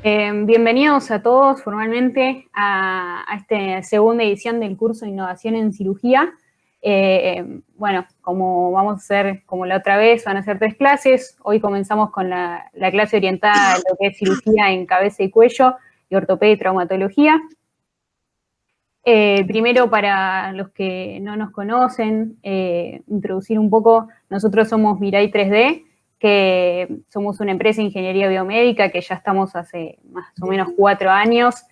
Bienvenidos a todos formalmente a esta segunda edición del curso de Innovación en Cirugía. Bueno, como vamos a hacer como la otra vez, van a ser 3 clases. Hoy comenzamos con la clase orientada a lo que es cirugía en cabeza y cuello y ortopedia y traumatología. Primero, para los que no nos conocen, introducir un poco, nosotros somos Mirai 3D, que somos una empresa de ingeniería biomédica que ya estamos hace más o menos 4 años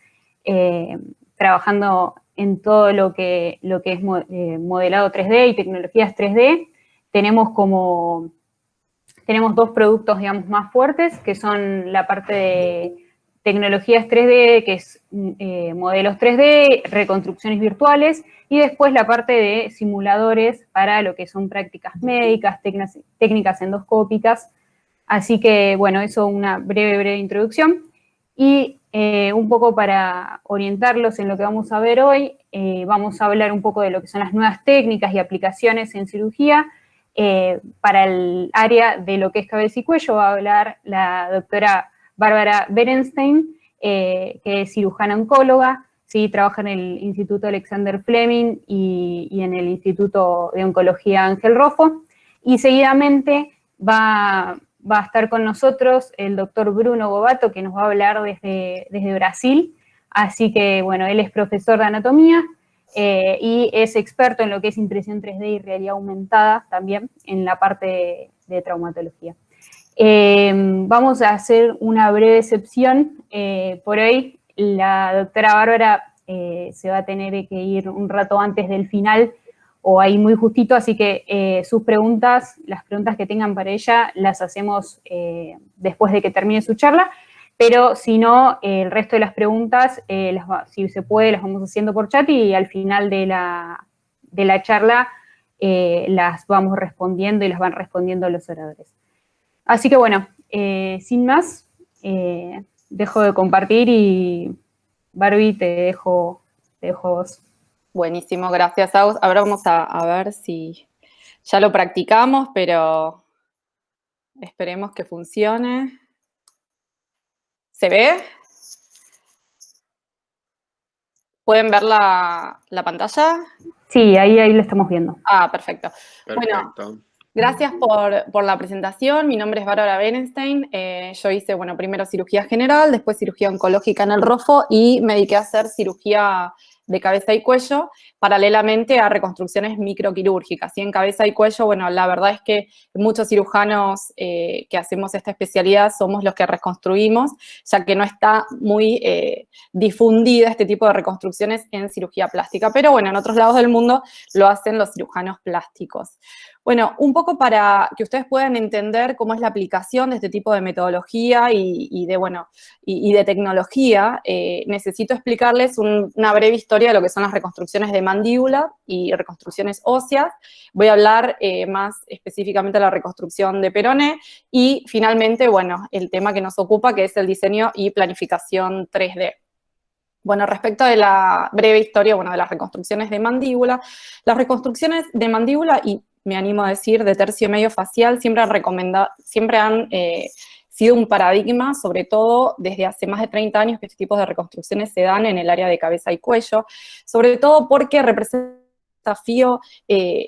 trabajando en todo lo que es modelado 3D y tecnologías 3D. Tenemos 2 productos, digamos, más fuertes, que son la parte de tecnologías 3D, que es modelos 3D, reconstrucciones virtuales, y después la parte de simuladores para lo que son prácticas médicas, técnicas endoscópicas. Así que, bueno, eso una breve introducción. Y un poco para orientarlos en lo que vamos a ver hoy, vamos a hablar un poco de lo que son las nuevas técnicas y aplicaciones en cirugía. Para el área de lo que es cabeza y cuello va a hablar la doctora Bárbara Berenstein, que es cirujana oncóloga, ¿sí? Trabaja en el Instituto Alexander Fleming y en el Instituto de Oncología Ángel Rojo. Y seguidamente va a estar con nosotros el doctor Bruno Bobato, que nos va a hablar desde Brasil. Así que, bueno, él es profesor de anatomía y es experto en lo que es impresión 3D y realidad aumentada también en la parte de traumatología. Vamos a hacer una breve excepción. Por hoy, la doctora Bárbara se va a tener que ir un rato antes del final o ahí muy justito, así que sus preguntas, las preguntas que tengan para ella, las hacemos después de que termine su charla, pero si no, el resto de las preguntas, si se puede, las vamos haciendo por chat y al final de la charla las vamos respondiendo y las van respondiendo los oradores. Así que bueno, sin más, dejo de compartir y Barbie, te dejo a vos. Buenísimo, gracias, Aus. Ahora vamos a ver si ya lo practicamos, pero esperemos que funcione. ¿Se ve? ¿Pueden ver la pantalla? Sí, ahí lo estamos viendo. Ah, perfecto. Bueno, gracias por la presentación. Mi nombre es Bárbara Berenstein. Yo hice, bueno, primero cirugía general, después cirugía oncológica en el ROFO y me dediqué a hacer cirugía de cabeza y cuello, paralelamente a reconstrucciones microquirúrgicas. Y en cabeza y cuello, bueno, la verdad es que muchos cirujanos que hacemos esta especialidad somos los que reconstruimos, ya que no está muy difundida este tipo de reconstrucciones en cirugía plástica. Pero bueno, en otros lados del mundo lo hacen los cirujanos plásticos. Bueno, un poco para que ustedes puedan entender cómo es la aplicación de este tipo de metodología y de tecnología, necesito explicarles una breve historia de lo que son las reconstrucciones de mandíbula y reconstrucciones óseas. Voy a hablar más específicamente de la reconstrucción de peroné y finalmente, bueno, el tema que nos ocupa, que es el diseño y planificación 3D. Bueno, respecto de la breve historia, bueno, de las reconstrucciones de mandíbula, las reconstrucciones de mandíbula, y me animo a decir de tercio medio facial, siempre han sido un paradigma, sobre todo desde hace más de 30 años que este tipo de reconstrucciones se dan en el área de cabeza y cuello, sobre todo porque representan desafío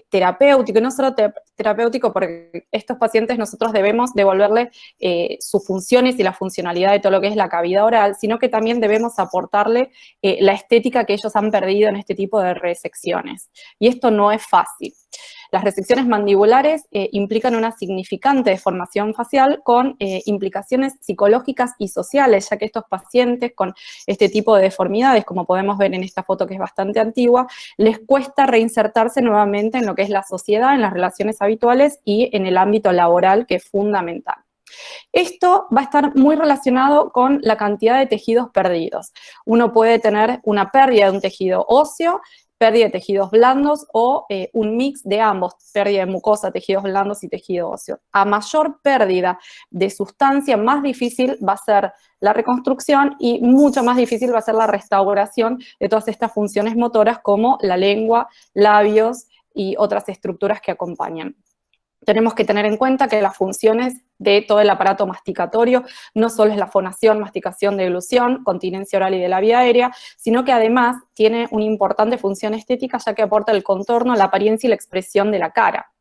terapéutico, y no solo terapéutico, porque estos pacientes nosotros debemos devolverle sus funciones y la funcionalidad de todo lo que es la cavidad oral, sino que también debemos aportarle la estética que ellos han perdido en este tipo de resecciones. Y esto no es fácil. Las resecciones mandibulares implican una significante deformación facial con implicaciones psicológicas y sociales, ya que estos pacientes con este tipo de deformidades, como podemos ver en esta foto que es bastante antigua, les cuesta reinsertarse nuevamente en lo que es la sociedad, en las relaciones habituales y en el ámbito laboral, que es fundamental. Esto va a estar muy relacionado con la cantidad de tejidos perdidos. Uno puede tener una pérdida de un tejido óseo, pérdida de tejidos blandos o un mix de ambos, pérdida de mucosa, tejidos blandos y tejido óseo. A mayor pérdida de sustancia, más difícil va a ser la reconstrucción y mucho más difícil va a ser la restauración de todas estas funciones motoras como la lengua, labios y otras estructuras que acompañan. tenemos que tener en cuenta que las funciones de todo el aparato masticatorio no solo es la fonación, masticación, deglución, continencia oral y de la vía aérea, sino que además tiene una importante función estética, ya que aporta el contorno, la apariencia y la expresión de la cara.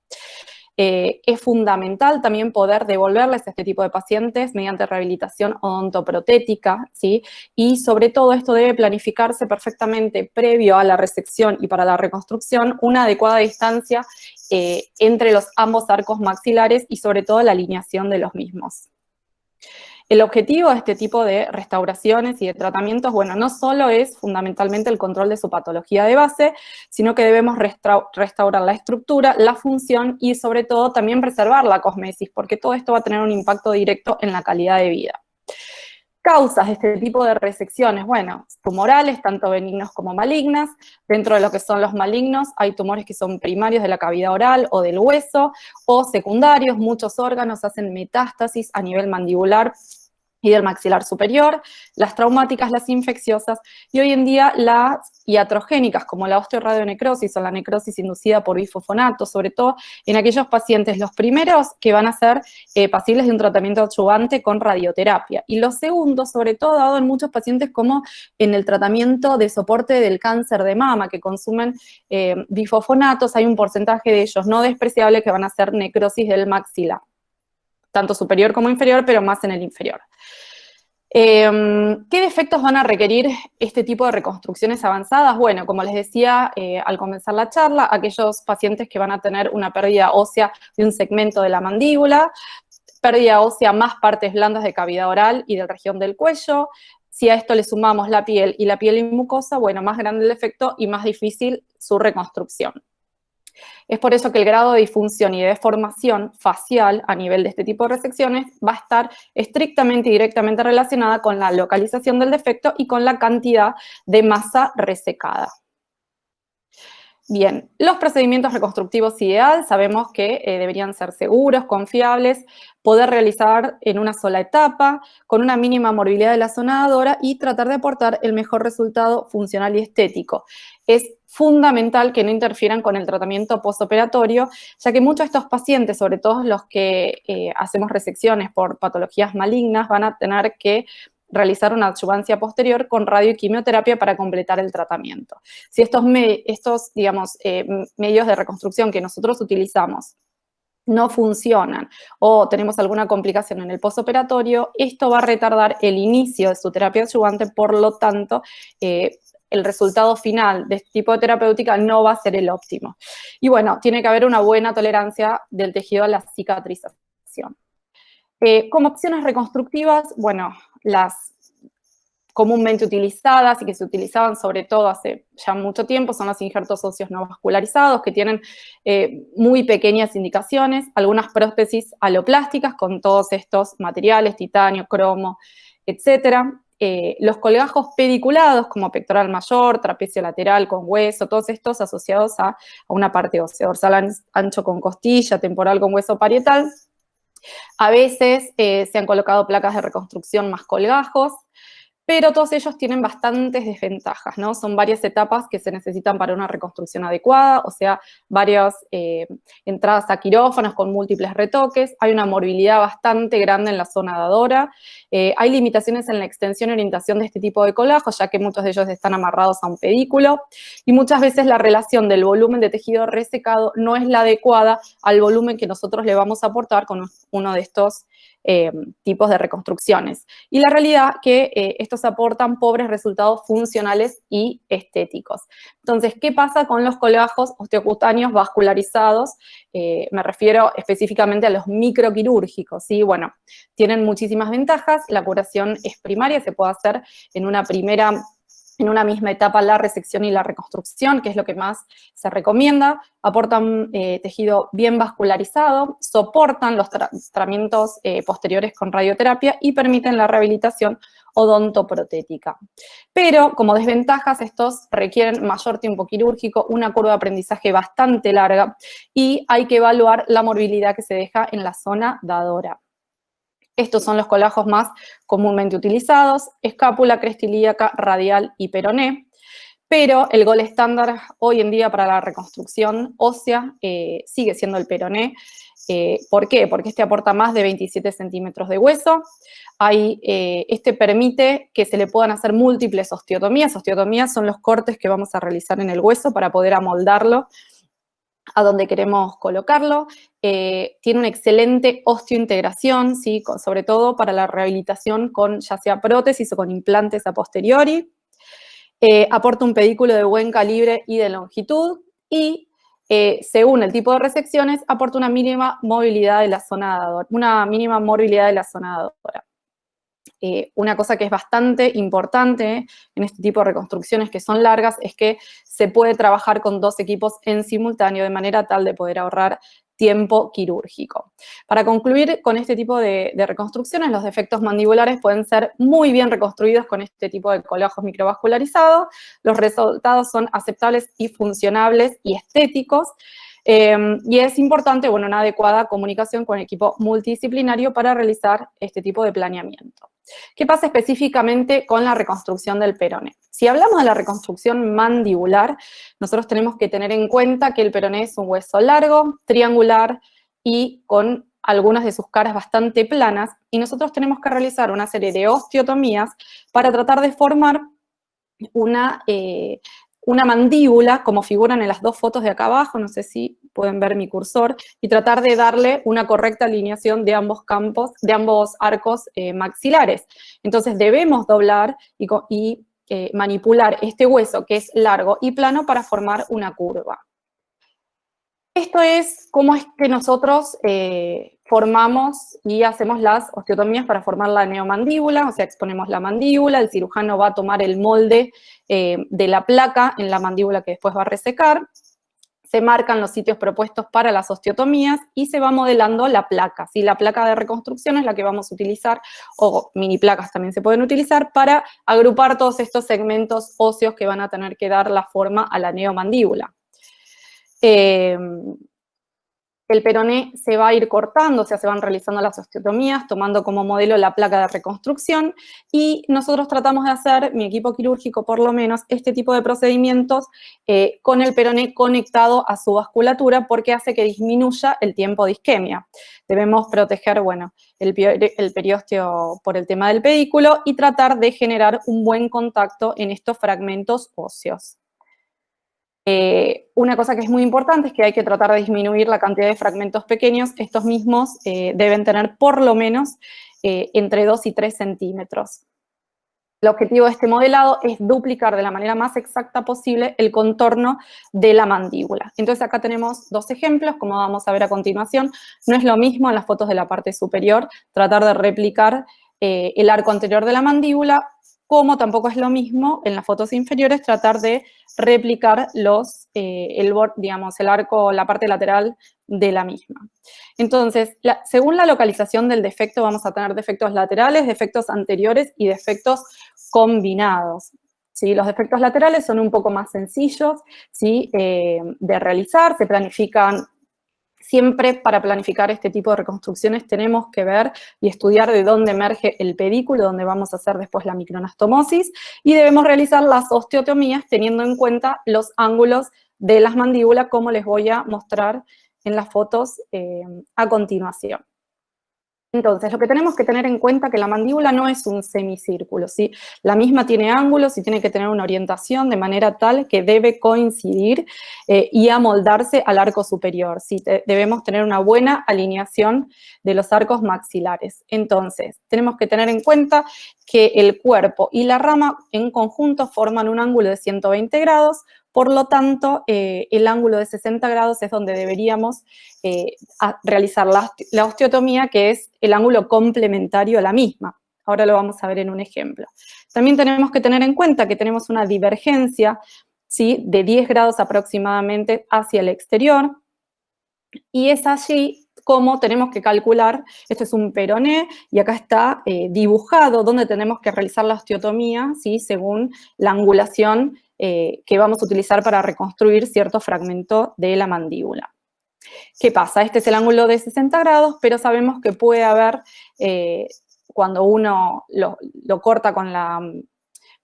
Es fundamental también poder devolverles a este tipo de pacientes mediante rehabilitación odontoprotética, ¿sí? Y sobre todo esto debe planificarse perfectamente previo a la resección y para la reconstrucción una adecuada distancia entre los ambos arcos maxilares y sobre todo la alineación de los mismos. El objetivo de este tipo de restauraciones y de tratamientos, bueno, no solo es fundamentalmente el control de su patología de base, sino que debemos restaurar la estructura, la función y sobre todo también preservar la cosmesis, porque todo esto va a tener un impacto directo en la calidad de vida. Causas de este tipo de resecciones, bueno, tumorales, tanto benignos como malignas. Dentro de lo que son los malignos, hay tumores que son primarios de la cavidad oral o del hueso, o secundarios, muchos órganos hacen metástasis a nivel mandibular y del maxilar superior, las traumáticas, las infecciosas, y hoy en día las iatrogénicas, como la osteoradionecrosis o la necrosis inducida por bifosfonato, sobre todo en aquellos pacientes, los primeros que van a ser pasibles de un tratamiento adyuvante con radioterapia, y los segundos, sobre todo, dado en muchos pacientes como en el tratamiento de soporte del cáncer de mama, que consumen bifosfonatos, hay un porcentaje de ellos no despreciable que van a ser necrosis del maxilar, tanto superior como inferior, pero más en el inferior. ¿Qué defectos van a requerir este tipo de reconstrucciones avanzadas? Bueno, como les decía al comenzar la charla, aquellos pacientes que van a tener una pérdida ósea de un segmento de la mandíbula, pérdida ósea más partes blandas de cavidad oral y de la región del cuello. Si a esto le sumamos la piel y mucosa, bueno, más grande el efecto y más difícil su reconstrucción. Es por eso que el grado de disfunción y de deformación facial a nivel de este tipo de resecciones va a estar estrictamente y directamente relacionada con la localización del defecto y con la cantidad de masa resecada. Bien, los procedimientos reconstructivos ideal sabemos que deberían ser seguros, confiables, poder realizar en una sola etapa, con una mínima morbilidad de la zona dadora y tratar de aportar el mejor resultado funcional y estético. Es fundamental que no interfieran con el tratamiento postoperatorio, ya que muchos de estos pacientes, sobre todo los que hacemos resecciones por patologías malignas, van a tener que realizar una adyuvancia posterior con radio y quimioterapia para completar el tratamiento. Si estos medios de reconstrucción que nosotros utilizamos no funcionan o tenemos alguna complicación en el postoperatorio, esto va a retardar el inicio de su terapia adyuvante, por lo tanto, el resultado final de este tipo de terapéutica no va a ser el óptimo. Y bueno, tiene que haber una buena tolerancia del tejido a la cicatrización. Como opciones reconstructivas, bueno, las comúnmente utilizadas y que se utilizaban sobre todo hace ya mucho tiempo son los injertos óseos no vascularizados, que tienen muy pequeñas indicaciones, algunas prótesis aloplásticas con todos estos materiales, titanio, cromo, etcétera. Los colgajos pediculados como pectoral mayor, trapecio lateral con hueso, todos estos asociados a una parte ósea, dorsal ancho con costilla, temporal con hueso parietal. A veces se han colocado placas de reconstrucción más colgajos, pero todos ellos tienen bastantes desventajas, ¿no? Son varias etapas que se necesitan para una reconstrucción adecuada, o sea, varias entradas a quirófanos con múltiples retoques, hay una morbilidad bastante grande en la zona dadora, hay limitaciones en la extensión y orientación de este tipo de colgajos, ya que muchos de ellos están amarrados a un pedículo, y muchas veces la relación del volumen de tejido resecado no es la adecuada al volumen que nosotros le vamos a aportar con uno de estos tipos de reconstrucciones. Y la realidad que estos aportan pobres resultados funcionales y estéticos. Entonces, ¿qué pasa con los colgajos osteocutáneos vascularizados? Me refiero específicamente a los microquirúrgicos, ¿sí? Bueno, tienen muchísimas ventajas, la curación es primaria, se puede hacer en una misma etapa la resección y la reconstrucción, que es lo que más se recomienda, aportan tejido bien vascularizado, soportan los tratamientos posteriores con radioterapia y permiten la rehabilitación odontoprotética. Pero, como desventajas, estos requieren mayor tiempo quirúrgico, una curva de aprendizaje bastante larga y hay que evaluar la morbilidad que se deja en la zona dadora. Estos son los colgajos más comúnmente utilizados: escápula, cresta ilíaca, radial y peroné. pero el gol estándar hoy en día para la reconstrucción ósea sigue siendo el peroné. ¿Por qué? Porque este aporta más de 27 centímetros de hueso. Este permite que se le puedan hacer múltiples osteotomías. Osteotomías son los cortes que vamos a realizar en el hueso para poder amoldarlo a donde queremos colocarlo. Tiene una excelente osteointegración, ¿sí? Sobre todo para la rehabilitación con ya sea prótesis o con implantes a posteriori. Aporta un pedículo de buen calibre y de longitud y, según el tipo de resecciones, aporta una mínima movilidad de la zona dadora, una cosa que es bastante importante en este tipo de reconstrucciones que son largas es que se puede trabajar con 2 equipos en simultáneo de manera tal de poder ahorrar tiempo quirúrgico. Para concluir con este tipo de reconstrucciones, los defectos mandibulares pueden ser muy bien reconstruidos con este tipo de colajos microvascularizados. Los resultados son aceptables y funcionables y estéticos. Y es importante, bueno, una adecuada comunicación con el equipo multidisciplinario para realizar este tipo de planeamiento. ¿Qué pasa específicamente con la reconstrucción del peroné? Si hablamos de la reconstrucción mandibular, nosotros tenemos que tener en cuenta que el peroné es un hueso largo, triangular y con algunas de sus caras bastante planas, y nosotros tenemos que realizar una serie de osteotomías para tratar de formar una mandíbula, como figuran en las 2 fotos de acá abajo, no sé si pueden ver mi cursor, y tratar de darle una correcta alineación de ambos arcos maxilares. Entonces debemos doblar y manipular este hueso que es largo y plano para formar una curva. Esto es cómo es que nosotros formamos y hacemos las osteotomías para formar la neomandíbula, o sea, exponemos la mandíbula, el cirujano va a tomar el molde de la placa en la mandíbula que después va a resecar, se marcan los sitios propuestos para las osteotomías y se va modelando la placa. ¿Sí? La placa de reconstrucción es la que vamos a utilizar, o mini placas también se pueden utilizar, para agrupar todos estos segmentos óseos que van a tener que dar la forma a la neomandíbula. El peroné se va a ir cortando, o sea, se van realizando las osteotomías, tomando como modelo la placa de reconstrucción, y nosotros tratamos de hacer, mi equipo quirúrgico por lo menos, este tipo de procedimientos con el peroné conectado a su vasculatura, porque hace que disminuya el tiempo de isquemia. Debemos proteger, bueno, el periósteo por el tema del pedículo y tratar de generar un buen contacto en estos fragmentos óseos. Una cosa que es muy importante es que hay que tratar de disminuir la cantidad de fragmentos pequeños. Estos mismos deben tener por lo menos entre 2 y 3 centímetros. El objetivo de este modelado es duplicar de la manera más exacta posible el contorno de la mandíbula. Entonces acá tenemos 2 ejemplos, como vamos a ver a continuación. No es lo mismo en las fotos de la parte superior tratar de replicar el arco anterior de la mandíbula, como tampoco es lo mismo en las fotos inferiores tratar de replicar el arco, la parte lateral de la misma. Entonces, según la localización del defecto, vamos a tener defectos laterales, defectos anteriores y defectos combinados. ¿Sí? Los defectos laterales son un poco más sencillos, ¿sí? De realizar, se planifican. Siempre para planificar este tipo de reconstrucciones tenemos que ver y estudiar de dónde emerge el pedículo, donde vamos a hacer después la microanastomosis, y debemos realizar las osteotomías teniendo en cuenta los ángulos de las mandíbulas, como les voy a mostrar en las fotos a continuación. Entonces, lo que tenemos que tener en cuenta es que la mandíbula no es un semicírculo, ¿sí? La misma tiene ángulos y tiene que tener una orientación de manera tal que debe coincidir y amoldarse al arco superior, ¿sí? Debemos tener una buena alineación de los arcos maxilares. Entonces, tenemos que tener en cuenta que el cuerpo y la rama en conjunto forman un ángulo de 120 grados, por lo tanto, el ángulo de 60 grados es donde deberíamos realizar la osteotomía, que es el ángulo complementario a la misma. Ahora lo vamos a ver en un ejemplo. También tenemos que tener en cuenta que tenemos una divergencia, ¿sí? De 10 grados aproximadamente hacia el exterior, y es allí como tenemos que calcular, esto es un peroné, y acá está dibujado donde tenemos que realizar la osteotomía, ¿sí? Según la angulación que vamos a utilizar para reconstruir cierto fragmento de la mandíbula. ¿Qué pasa? Este es el ángulo de 60 grados, pero sabemos que puede haber, cuando uno lo corta con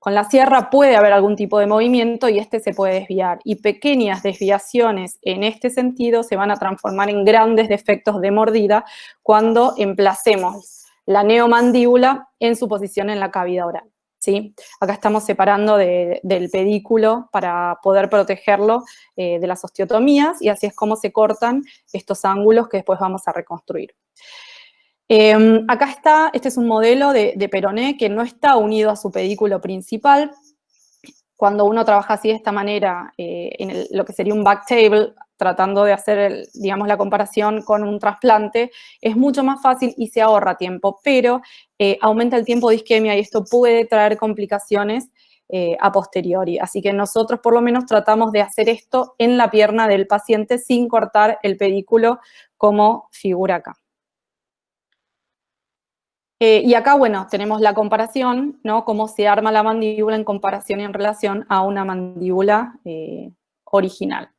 Con la sierra puede haber algún tipo de movimiento y este se puede desviar. Y pequeñas desviaciones en este sentido se van a transformar en grandes defectos de mordida cuando emplacemos la neomandíbula en su posición en la cavidad oral, ¿sí? Acá estamos separando del pedículo para poder protegerlo de las osteotomías, y así es como se cortan estos ángulos que después vamos a reconstruir. Acá está, este es un modelo de peroné que no está unido a su pedículo principal. Cuando uno trabaja así de esta manera, en lo que sería un back table, tratando de hacer, digamos, la comparación con un trasplante, es mucho más fácil y se ahorra tiempo, pero aumenta el tiempo de isquemia y esto puede traer complicaciones a posteriori. Así que nosotros por lo menos tratamos de hacer esto en la pierna del paciente sin cortar el pedículo como figura acá. Y acá, bueno, tenemos la comparación, ¿no? Cómo se arma la mandíbula en comparación y en relación a una mandíbula original.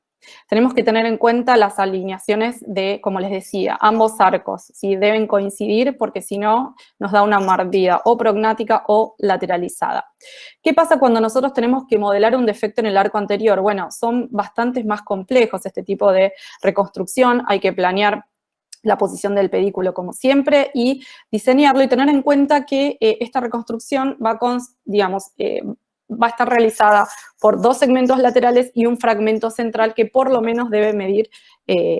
Tenemos que tener en cuenta las alineaciones de, como les decía, ambos arcos, ¿sí? Deben coincidir porque si no nos da una mordida o prognática o lateralizada. ¿Qué pasa cuando nosotros tenemos que modelar un defecto en el arco anterior? Bueno, son bastante más complejos este tipo de reconstrucción, hay que planear la posición del pedículo como siempre y diseñarlo y tener en cuenta que esta reconstrucción va a estar realizada por 2 segmentos laterales y un fragmento central que por lo menos debe medir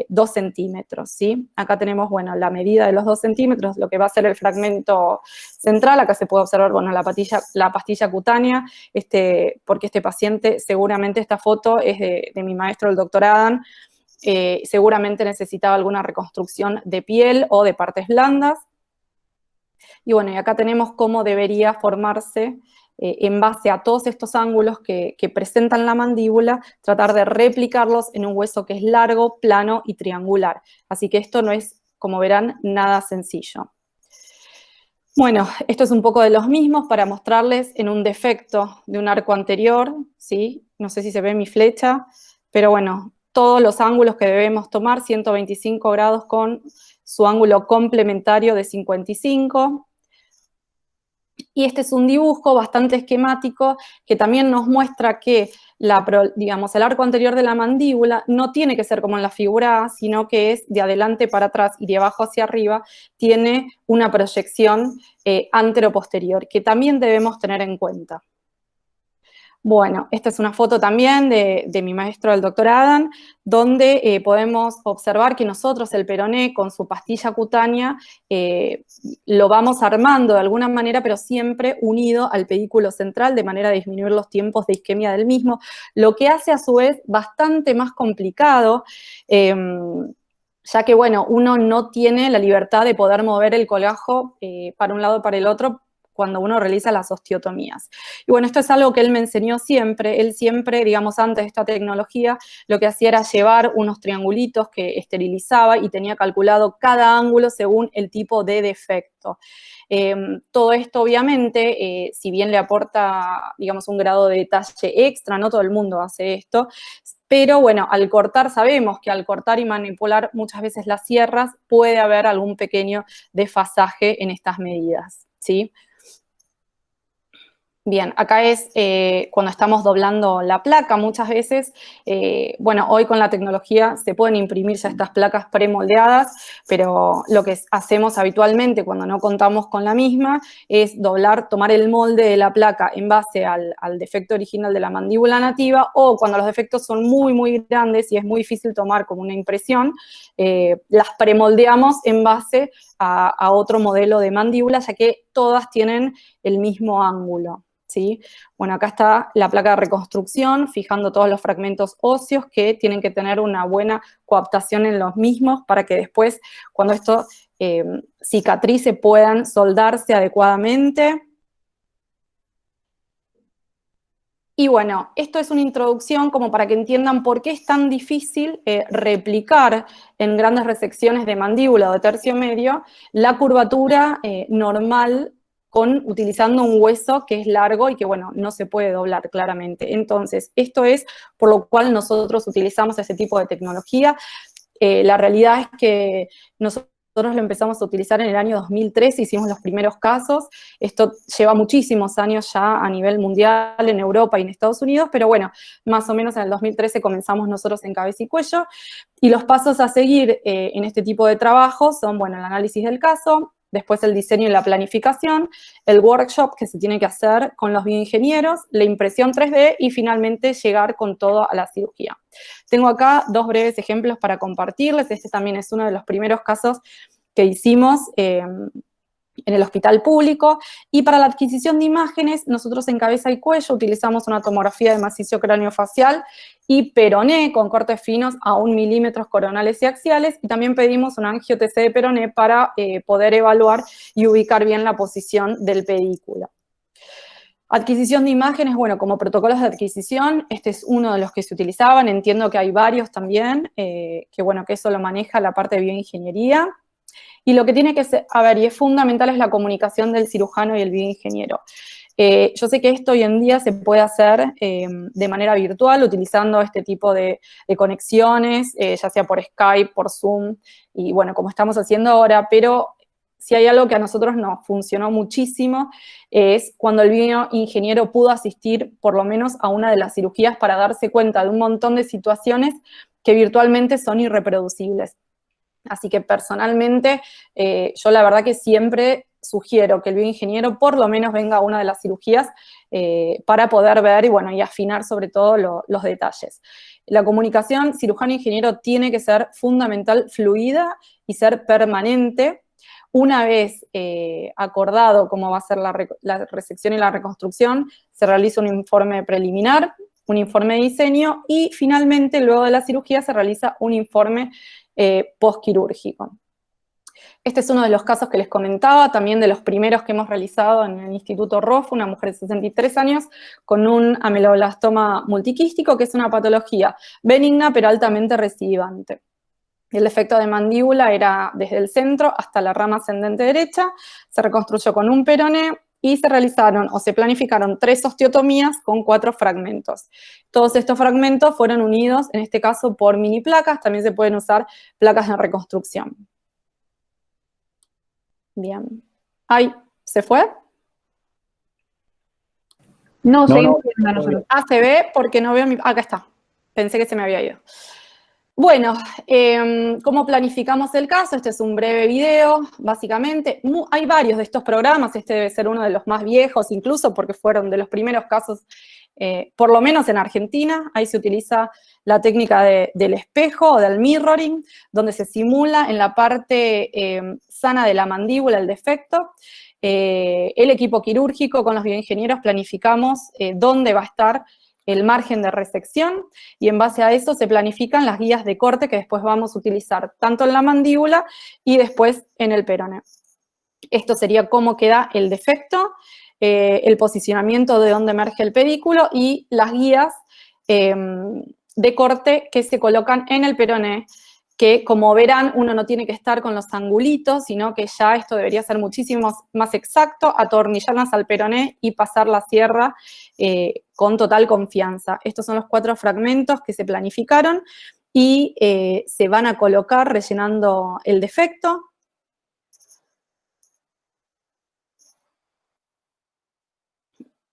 2 centímetros, ¿sí? Acá tenemos, bueno, la medida de los 2 centímetros, lo que va a ser el fragmento central. Acá se puede observar, bueno, la pastilla cutánea, porque este paciente, seguramente esta foto es de mi maestro, el doctor Adam. Seguramente necesitaba alguna reconstrucción de piel o de partes blandas. Y bueno, y acá tenemos cómo debería formarse en base a todos estos ángulos que presentan la mandíbula, tratar de replicarlos en un hueso que es largo, plano y triangular. Así que esto no es, como verán, nada sencillo. Bueno, esto es un poco de los mismos para mostrarles en un defecto de un arco anterior, ¿sí? No sé si se ve mi flecha, pero bueno, todos los ángulos que debemos tomar, 125 grados con su ángulo complementario de 55. Y este es un dibujo bastante esquemático que también nos muestra que el arco anterior de la mandíbula no tiene que ser como en la figura A, sino que es de adelante para atrás y de abajo hacia arriba, tiene una proyección antero-posterior, que también debemos tener en cuenta. Bueno, esta es una foto también de mi maestro, el doctor Adam, donde podemos observar que nosotros el peroné con su pastilla cutánea lo vamos armando de alguna manera, pero siempre unido al pedículo central, de manera a disminuir los tiempos de isquemia del mismo, lo que hace a su vez bastante más complicado, ya que, bueno, uno no tiene la libertad de poder mover el colgajo para un lado o para el otro cuando uno realiza las osteotomías. Y bueno, esto es algo que él me enseñó siempre. Él siempre, digamos, antes de esta tecnología, lo que hacía era llevar unos triangulitos que esterilizaba y tenía calculado cada ángulo según el tipo de defecto. Todo esto, obviamente, si bien le aporta, digamos, un grado de detalle extra, no todo el mundo hace esto, pero bueno, al cortar, sabemos que al cortar y manipular muchas veces las sierras puede haber algún pequeño desfasaje en estas medidas, ¿sí? Bien, acá es cuando estamos doblando la placa. Muchas veces, bueno, hoy con la tecnología se pueden imprimir ya estas placas premoldeadas, pero lo que hacemos habitualmente cuando no contamos con la misma es tomar el molde de la placa en base al defecto original de la mandíbula nativa, o cuando los defectos son muy, muy grandes y es muy difícil tomar como una impresión, las premoldeamos en base a otro modelo de mandíbula, ya que todas tienen el mismo ángulo. ¿Sí? Bueno, acá está la placa de reconstrucción, fijando todos los fragmentos óseos que tienen que tener una buena coaptación en los mismos para que después, cuando esto cicatrice, puedan soldarse adecuadamente. Y bueno, esto es una introducción como para que entiendan por qué es tan difícil replicar en grandes resecciones de mandíbula o de tercio medio la curvatura normal utilizando un hueso que es largo y que, bueno, no se puede doblar claramente. Entonces, esto es por lo cual nosotros utilizamos ese tipo de tecnología. La realidad es que nosotros nosotros lo empezamos a utilizar en el año 2013, hicimos los primeros casos. Esto lleva muchísimos años ya a nivel mundial, en Europa y en Estados Unidos, pero bueno, más o menos en el 2013 comenzamos nosotros en Cabeza y Cuello. Y los pasos a seguir en este tipo de trabajo son, bueno, el análisis del caso, después el diseño y la planificación, el workshop que se tiene que hacer con los bioingenieros, la impresión 3D y finalmente llegar con todo a la cirugía. Tengo acá 2 breves ejemplos para compartirles. Este también es uno de los primeros casos que hicimos en el hospital público, y para la adquisición de imágenes, nosotros en Cabeza y Cuello utilizamos una tomografía de macizo craneofacial y peroné con cortes finos a 1 milímetros coronales y axiales, y también pedimos una angio-TC de peroné para poder evaluar y ubicar bien la posición del pedículo. Adquisición de imágenes, bueno, como protocolos de adquisición, este es uno de los que se utilizaban, entiendo que hay varios también, que bueno, que eso lo maneja la parte de bioingeniería. Y lo que tiene que ser, y es fundamental, es la comunicación del cirujano y el bioingeniero. Yo sé que esto hoy en día se puede hacer de manera virtual, utilizando este tipo de conexiones, ya sea por Skype, por Zoom, y bueno, como estamos haciendo ahora, pero si hay algo que a nosotros nos funcionó muchísimo, es cuando el bioingeniero pudo asistir por lo menos a una de las cirugías para darse cuenta de un montón de situaciones que virtualmente son irreproducibles. Así que personalmente, yo la verdad que siempre sugiero que el bioingeniero por lo menos venga a una de las cirugías para poder ver y, bueno, y afinar sobre todo los detalles. La comunicación cirujano-ingeniero tiene que ser fundamental, fluida y ser permanente. Una vez acordado cómo va a ser la resección y la reconstrucción, se realiza un informe preliminar, un informe de diseño y finalmente, luego de la cirugía, se realiza un informe postquirúrgico. Este es uno de los casos que les comentaba, también de los primeros que hemos realizado en el Instituto ROF, una mujer de 63 años con un ameloblastoma multiquístico, que es una patología benigna pero altamente recidivante. El defecto de mandíbula era desde el centro hasta la rama ascendente derecha, se reconstruyó con un peroné y se realizaron o se planificaron 3 osteotomías con 4 fragmentos. Todos estos fragmentos fueron unidos, en este caso, por mini placas, también se pueden usar placas de reconstrucción. Bien. ¡Ay! ¿Se fue? No, seguimos viendo nosotros. Ah, se ve porque no veo mi... Acá está. Pensé que se me había ido. Bueno, ¿cómo planificamos el caso? Este es un breve video, básicamente. Hay varios de estos programas, este debe ser uno de los más viejos incluso, porque fueron de los primeros casos, por lo menos en Argentina. Ahí se utiliza la técnica del espejo o del mirroring, donde se simula en la parte sana de la mandíbula el defecto. El equipo quirúrgico con los bioingenieros planificamos dónde va a estar el margen de resección, y en base a eso se planifican las guías de corte que después vamos a utilizar tanto en la mandíbula y después en el peroné. Esto sería cómo queda el defecto, el posicionamiento de dónde emerge el pedículo y las guías de corte que se colocan en el peroné, que como verán uno no tiene que estar con los angulitos, sino que ya esto debería ser muchísimo más exacto, atornillarlas al peroné y pasar la sierra con total confianza. Estos son los 4 fragmentos que se planificaron y se van a colocar rellenando el defecto.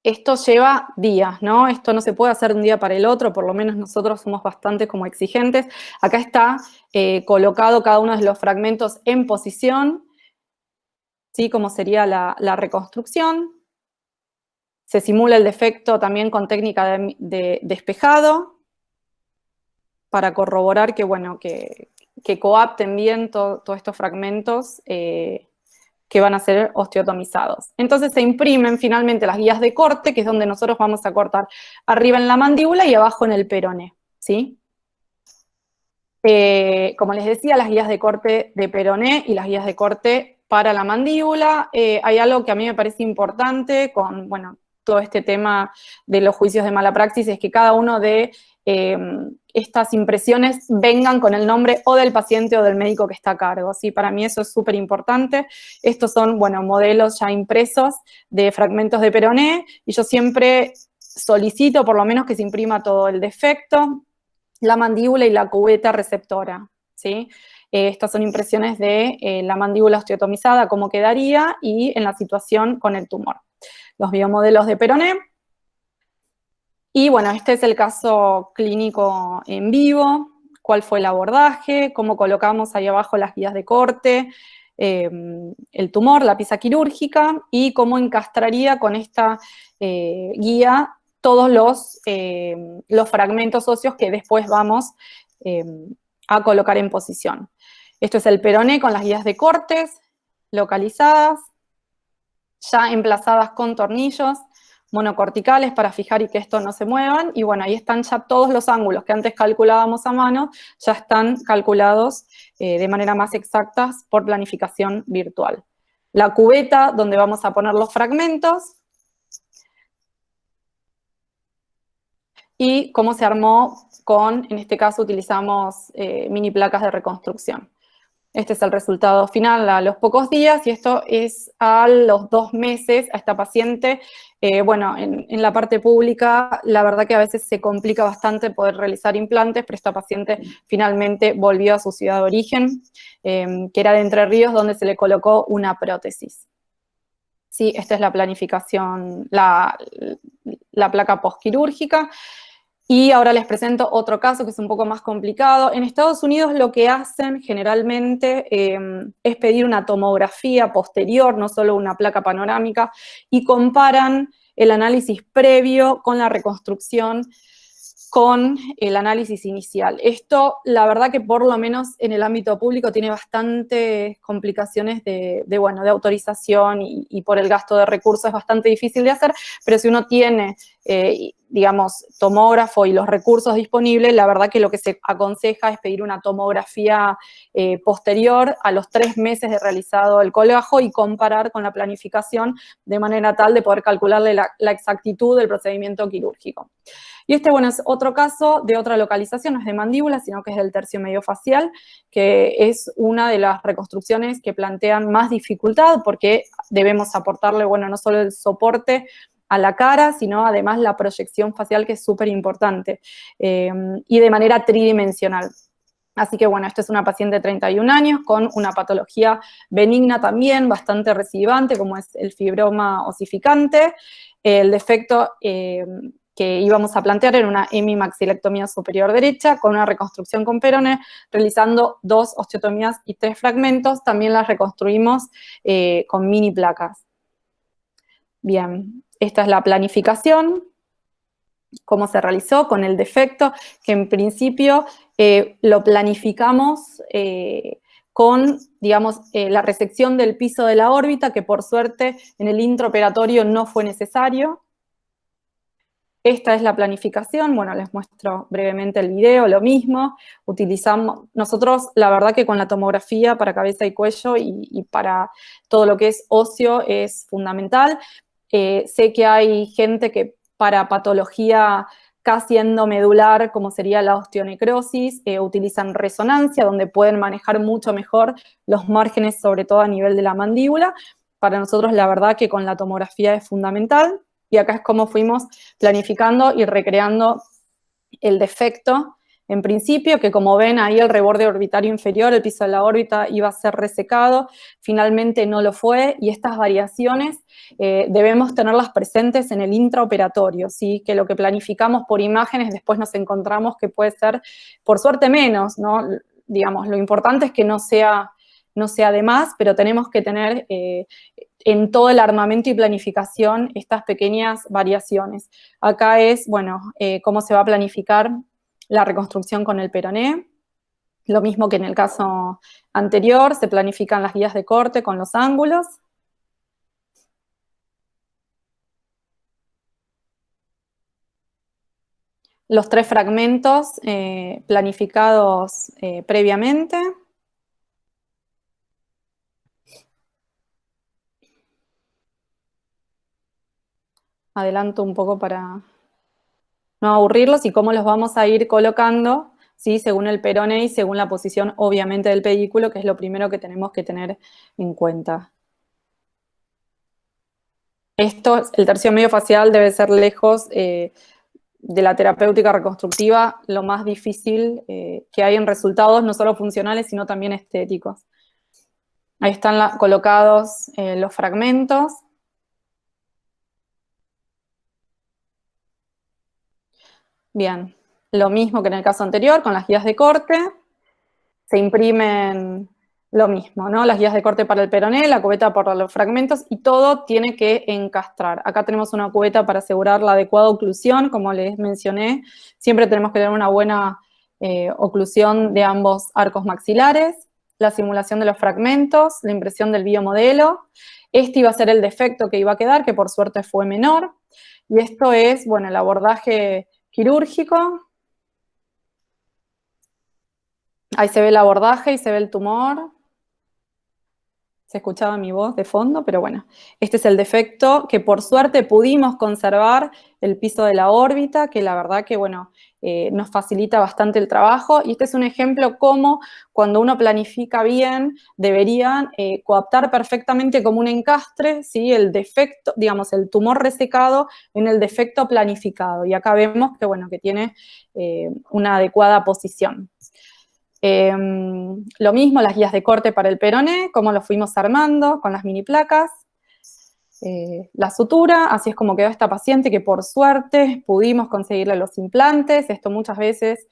Esto lleva días, ¿no? Esto no se puede hacer de un día para el otro, por lo menos nosotros somos bastante como exigentes. Acá está colocado cada uno de los fragmentos en posición, ¿sí? Como sería la reconstrucción. Se simula el defecto también con técnica de despejado para corroborar que, bueno, que coapten bien todos estos fragmentos que van a ser osteotomizados. Entonces se imprimen finalmente las guías de corte, que es donde nosotros vamos a cortar arriba en la mandíbula y abajo en el peroné, ¿sí? Como les decía, las guías de corte de peroné y las guías de corte para la mandíbula. Hay algo que a mí me parece importante con, bueno, todo este tema de los juicios de mala praxis, es que cada uno de estas impresiones vengan con el nombre o del paciente o del médico que está a cargo, ¿sí? Para mí eso es súper importante. Estos son, bueno, modelos ya impresos de fragmentos de peroné, y yo siempre solicito por lo menos que se imprima todo el defecto, la mandíbula y la cubeta receptora, ¿sí? Estas son impresiones de la mandíbula osteotomizada, cómo quedaría, y en la situación con el tumor. Los biomodelos de peroné. Y bueno, este es el caso clínico en vivo. Cuál fue el abordaje, cómo colocamos ahí abajo las guías de corte, el tumor, la pieza quirúrgica, y cómo encastraría con esta guía todos los fragmentos óseos que después vamos a colocar en posición. Esto es el peroné con las guías de cortes localizadas, ya emplazadas con tornillos monocorticales para fijar y que esto no se muevan, y bueno, ahí están ya todos los ángulos que antes calculábamos a mano, ya están calculados de manera más exacta por planificación virtual. La cubeta donde vamos a poner los fragmentos, y cómo se armó con, en este caso utilizamos mini placas de reconstrucción. Este es el resultado final a los pocos días, y esto es a los 2 meses a esta paciente. Bueno, en la parte pública, la verdad que a veces se complica bastante poder realizar implantes, pero esta paciente finalmente volvió a su ciudad de origen, que era de Entre Ríos, donde se le colocó una prótesis. Sí, esta es la planificación, la placa postquirúrgica. Y ahora les presento otro caso que es un poco más complicado. En Estados Unidos lo que hacen generalmente es pedir una tomografía posterior, no solo una placa panorámica, y comparan el análisis previo con la reconstrucción con el análisis inicial. Esto, la verdad que por lo menos en el ámbito público tiene bastantes complicaciones de autorización, y por el gasto de recursos es bastante difícil de hacer, pero si uno tiene, digamos, tomógrafo y los recursos disponibles, la verdad que lo que se aconseja es pedir una tomografía posterior a los 3 meses de realizado el coleajo y comparar con la planificación de manera tal de poder calcularle la exactitud del procedimiento quirúrgico. Y este, bueno, es otro caso de otra localización, no es de mandíbula, sino que es del tercio medio facial, que es una de las reconstrucciones que plantean más dificultad, porque debemos aportarle, bueno, no solo el soporte a la cara, sino además la proyección facial, que es súper importante, y de manera tridimensional. Así que, bueno, esta es una paciente de 31 años con una patología benigna también, bastante recidivante, como es el fibroma osificante. El defecto que íbamos a plantear era una hemimaxilectomía superior derecha con una reconstrucción con peroné, realizando 2 osteotomías y 3 fragmentos. También las reconstruimos con mini placas. Bien, esta es la planificación, cómo se realizó con el defecto, que en principio lo planificamos con, digamos, la resección del piso de la órbita, que por suerte en el intraoperatorio no fue necesario. Esta es la planificación, bueno, les muestro brevemente el video, lo mismo. Utilizamos, nosotros la verdad que con la tomografía para cabeza y cuello y para todo lo que es óseo es fundamental. Sé que hay gente que para patología casi endomedular, como sería la osteonecrosis, utilizan resonancia, donde pueden manejar mucho mejor los márgenes, sobre todo a nivel de la mandíbula. Para nosotros la verdad que con la tomografía es fundamental. Y acá es como fuimos planificando y recreando el defecto, en principio, que como ven ahí el reborde orbitario inferior, el piso de la órbita iba a ser resecado, finalmente no lo fue, y estas variaciones debemos tenerlas presentes en el intraoperatorio, ¿sí? Que lo que planificamos por imágenes después nos encontramos que puede ser, por suerte, menos, ¿no? Digamos, lo importante es que no sea de más, pero tenemos que tener en todo el armamento y planificación estas pequeñas variaciones. Acá es, bueno, cómo se va a planificar la reconstrucción con el peroné. Lo mismo que en el caso anterior, se planifican las guías de corte con los ángulos. Los 3 fragmentos planificados previamente. Adelanto un poco para no aburrirlos, y cómo los vamos a ir colocando, ¿sí? Según el peroné y según la posición, obviamente, del pedículo, que es lo primero que tenemos que tener en cuenta. Esto, el tercio medio facial debe ser lejos de la terapéutica reconstructiva lo más difícil que hay en resultados, no solo funcionales, sino también estéticos. Ahí están colocados los fragmentos. Bien, lo mismo que en el caso anterior, con las guías de corte, se imprimen lo mismo, ¿no? Las guías de corte para el peroné, la cubeta para los fragmentos, y todo tiene que encastrar. Acá tenemos una cubeta para asegurar la adecuada oclusión, como les mencioné. Siempre tenemos que tener una buena oclusión de ambos arcos maxilares, la simulación de los fragmentos, la impresión del biomodelo. Este iba a ser el defecto que iba a quedar, que por suerte fue menor. Y esto es, bueno, el abordaje quirúrgico. Ahí se ve el abordaje y se ve el tumor. Se escuchaba mi voz de fondo, pero bueno. Este es el defecto que por suerte pudimos conservar, el piso de la órbita, que la verdad que, bueno, nos facilita bastante el trabajo. Y este es un ejemplo cómo cuando uno planifica bien, deberían coaptar perfectamente como un encastre, ¿sí? El defecto, digamos, el tumor resecado en el defecto planificado. Y acá vemos que, bueno, que tiene una adecuada posición. Lo mismo, las guías de corte para el peroné, cómo lo fuimos armando con las mini placas. La sutura, así es como quedó esta paciente que por suerte pudimos conseguirle los implantes. Esto muchas veces,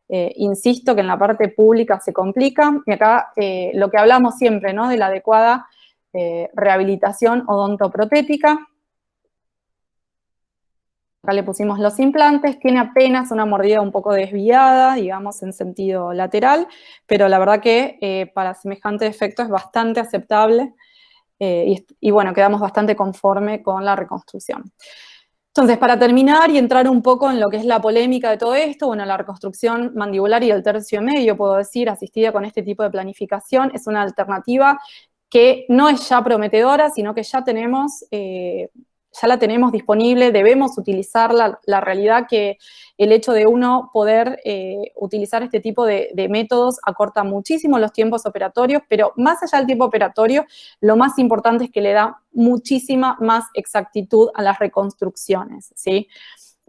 insisto, que en la parte pública se complica. Y acá lo que hablamos siempre, ¿no? De la adecuada rehabilitación odontoprotética. Acá le pusimos los implantes, tiene apenas una mordida un poco desviada, digamos, en sentido lateral, pero la verdad que para semejante efecto es bastante aceptable y bueno, quedamos bastante conforme con la reconstrucción. Entonces, para terminar y entrar un poco en lo que es la polémica de todo esto, bueno, la reconstrucción mandibular y el tercio medio, puedo decir, asistida con este tipo de planificación, es una alternativa que no es ya prometedora, sino que ya la tenemos disponible, debemos utilizarla. La realidad que el hecho de uno poder utilizar este tipo de métodos acorta muchísimo los tiempos operatorios, pero más allá del tiempo operatorio, lo más importante es que le da muchísima más exactitud a las reconstrucciones, ¿sí?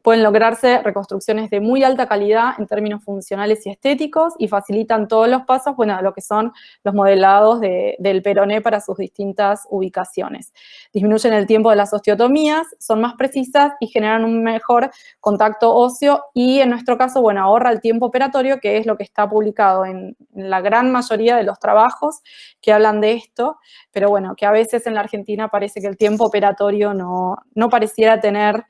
Pueden lograrse reconstrucciones de muy alta calidad en términos funcionales y estéticos y facilitan todos los pasos, bueno, lo que son los modelados del peroné para sus distintas ubicaciones. Disminuyen el tiempo de las osteotomías, son más precisas y generan un mejor contacto óseo y en nuestro caso, bueno, ahorra el tiempo operatorio, que es lo que está publicado en la gran mayoría de los trabajos que hablan de esto, pero bueno, que a veces en la Argentina parece que el tiempo operatorio no pareciera tener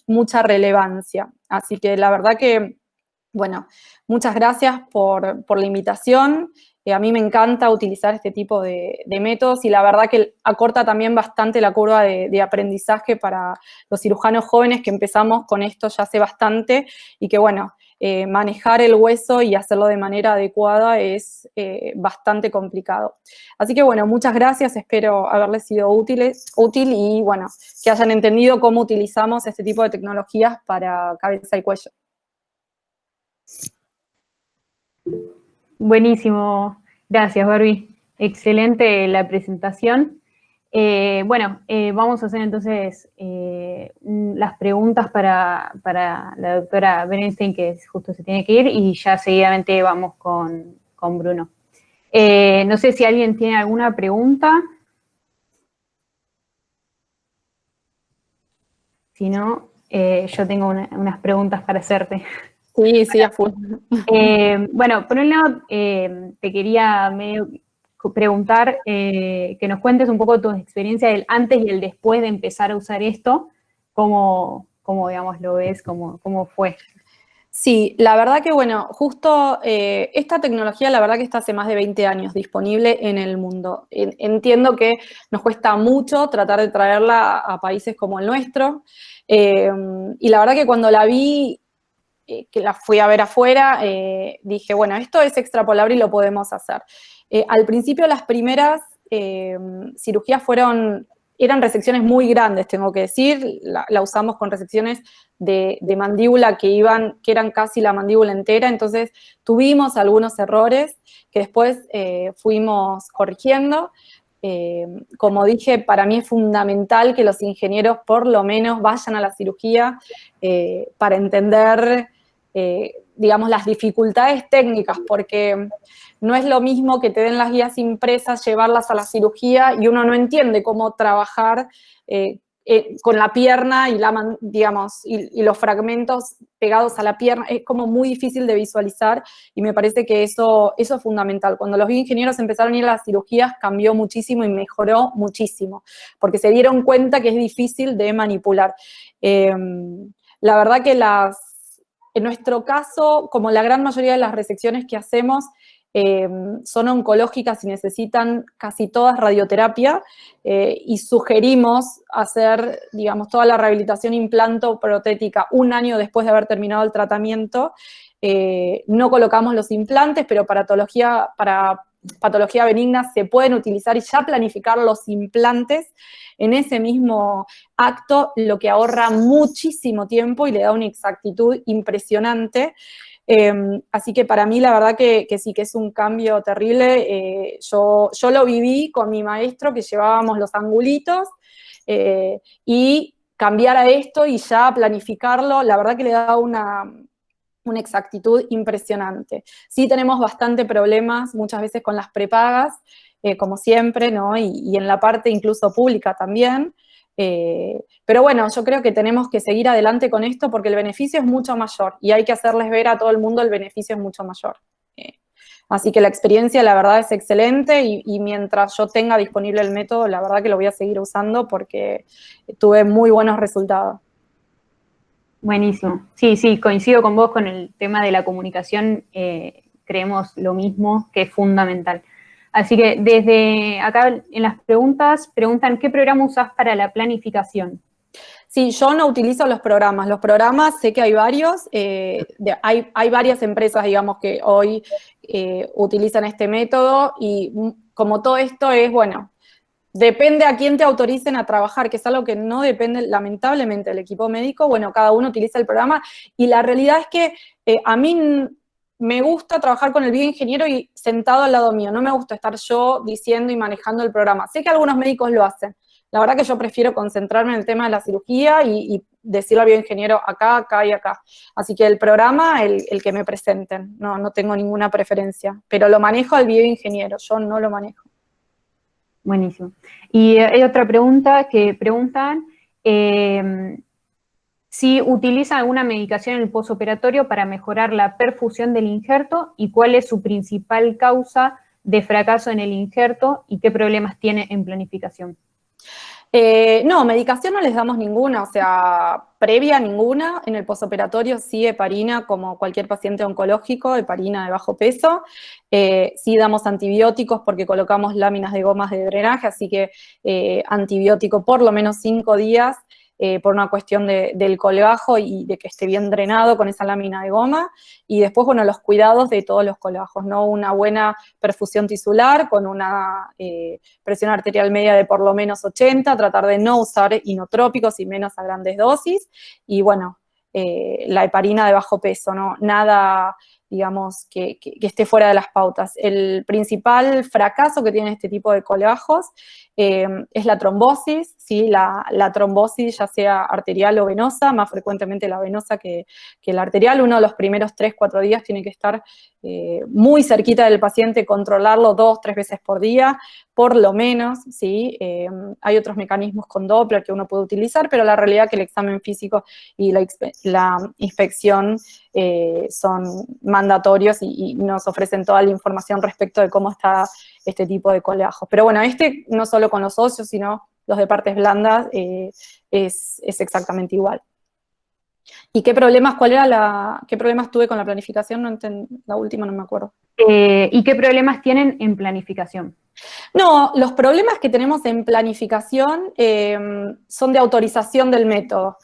mucha relevancia. Así que la verdad que, bueno, muchas gracias por la invitación. A mí me encanta utilizar este tipo de métodos y la verdad que acorta también bastante la curva de aprendizaje para los cirujanos jóvenes que empezamos con esto ya hace bastante y que, bueno, manejar el hueso y hacerlo de manera adecuada es bastante complicado. Así que, bueno, muchas gracias, espero haberles sido útil y, bueno, que hayan entendido cómo utilizamos este tipo de tecnologías para cabeza y cuello. Buenísimo, gracias Barbie, excelente la presentación. Vamos a hacer entonces las preguntas para la doctora Berenstein, que justo se tiene que ir, y ya seguidamente vamos con Bruno. No sé si alguien tiene alguna pregunta. Si no, yo tengo unas preguntas para hacerte. Sí, a full. Bueno, por un lado, te quería preguntar que nos cuentes un poco tu experiencia del antes y el después de empezar a usar esto, cómo digamos, lo ves, cómo fue. Sí, la verdad que, bueno, justo esta tecnología, la verdad que está hace más de 20 años disponible en el mundo. Entiendo que nos cuesta mucho tratar de traerla a países como el nuestro, y la verdad que cuando la vi, que la fui a ver afuera, dije, bueno, esto es extrapolable y lo podemos hacer. Al principio las primeras cirugías eran resecciones muy grandes, tengo que decir, la usamos con resecciones de mandíbula que eran casi la mandíbula entera, entonces tuvimos algunos errores que después fuimos corrigiendo, Como dije, para mí es fundamental que los ingenieros por lo menos vayan a la cirugía para entender, digamos, las dificultades técnicas, porque no es lo mismo que te den las guías impresas, llevarlas a la cirugía y uno no entiende cómo trabajar con la pierna y, digamos, y los fragmentos pegados a la pierna. Es como muy difícil de visualizar y me parece que eso es fundamental. Cuando los bioingenieros empezaron a ir a las cirugías, cambió muchísimo y mejoró muchísimo, porque se dieron cuenta que es difícil de manipular. La verdad que en nuestro caso, como la gran mayoría de las resecciones que hacemos, son oncológicas y necesitan casi todas radioterapia y sugerimos hacer, digamos, toda la rehabilitación implanto-protética un año después de haber terminado el tratamiento. No colocamos los implantes, pero para patología benigna se pueden utilizar y ya planificar los implantes en ese mismo acto, lo que ahorra muchísimo tiempo y le da una exactitud impresionante. Así que para mí la verdad que sí, que es un cambio terrible. Yo lo viví con mi maestro, que llevábamos los angulitos, y cambiar a esto y ya planificarlo, la verdad que le da una exactitud impresionante. Sí tenemos bastante problemas muchas veces con las prepagas, como siempre, ¿no? Y en la parte incluso pública también. Pero bueno, yo creo que tenemos que seguir adelante con esto porque el beneficio es mucho mayor y hay que hacerles ver a todo el mundo el beneficio es mucho mayor. Así que la experiencia, la verdad, es excelente y mientras yo tenga disponible el método, la verdad que lo voy a seguir usando porque tuve muy buenos resultados. Buenísimo. Sí, coincido con vos con el tema de la comunicación. Creemos lo mismo, que es fundamental. Así que desde acá en las preguntas, preguntan ¿qué programa usás para la planificación? Sí, yo no utilizo los programas. Los programas, sé que hay varios. Hay varias empresas, digamos, que hoy utilizan este método y como todo esto es, bueno, depende a quién te autoricen a trabajar, que es algo que no depende, lamentablemente, del equipo médico. Bueno, cada uno utiliza el programa y la realidad es que a mí me gusta trabajar con el bioingeniero y sentado al lado mío. No me gusta estar yo diciendo y manejando el programa. Sé que algunos médicos lo hacen. La verdad que yo prefiero concentrarme en el tema de la cirugía y decirle al bioingeniero acá, acá y acá. Así que el programa, el que me presenten. No tengo ninguna preferencia. Pero lo manejo al bioingeniero, yo no lo manejo. Buenísimo. Y hay otra pregunta que preguntan si utiliza alguna medicación en el posoperatorio para mejorar la perfusión del injerto y cuál es su principal causa de fracaso en el injerto y qué problemas tiene en planificación. No, medicación no les damos ninguna, o sea, previa ninguna. En el posoperatorio sí heparina, como cualquier paciente oncológico, heparina de bajo peso. Sí damos antibióticos porque colocamos láminas de gomas de drenaje, así que antibiótico por lo menos 5 días. Por una cuestión del colgajo y de que esté bien drenado con esa lámina de goma, y después, bueno, los cuidados de todos los colgajos, ¿no? Una buena perfusión tisular con una presión arterial media de por lo menos 80, tratar de no usar inotrópicos y menos a grandes dosis, y bueno, la heparina de bajo peso, ¿no? Nada, digamos, que esté fuera de las pautas. El principal fracaso que tiene este tipo de colgajos es la trombosis, ¿sí? La trombosis, ya sea arterial o venosa, más frecuentemente la venosa que la arterial. Uno de los primeros 3-4 días tiene que estar muy cerquita del paciente, controlarlo 2-3 veces por día, por lo menos, ¿sí? Hay otros mecanismos con Doppler que uno puede utilizar, pero la realidad es que el examen físico y la inspección son mandatorios y nos ofrecen toda la información respecto de cómo está este tipo de colgajos. Pero bueno, no solo con los óseos, sino los de partes blandas, es exactamente igual. ¿Y qué problemas, qué problemas tuve con la planificación? No la última no me acuerdo. ¿Y qué problemas tienen en planificación? No, los problemas que tenemos en planificación son de autorización del método,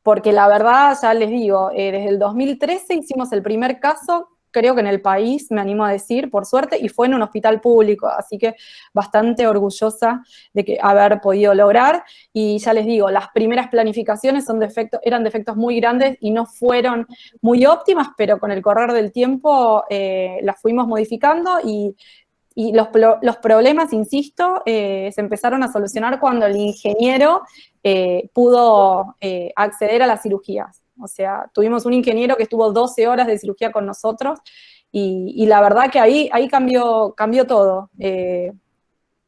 porque la verdad, ya les digo, desde el 2013 hicimos el primer caso, creo que en el país, me animo a decir, por suerte, y fue en un hospital público, así que bastante orgullosa de haber podido lograr, y ya les digo, las primeras planificaciones eran defectos muy grandes y no fueron muy óptimas, pero con el correr del tiempo las fuimos modificando y Y los problemas, insisto, se empezaron a solucionar cuando el ingeniero pudo acceder a las cirugías. O sea, tuvimos un ingeniero que estuvo 12 horas de cirugía con nosotros y la verdad que ahí cambió todo.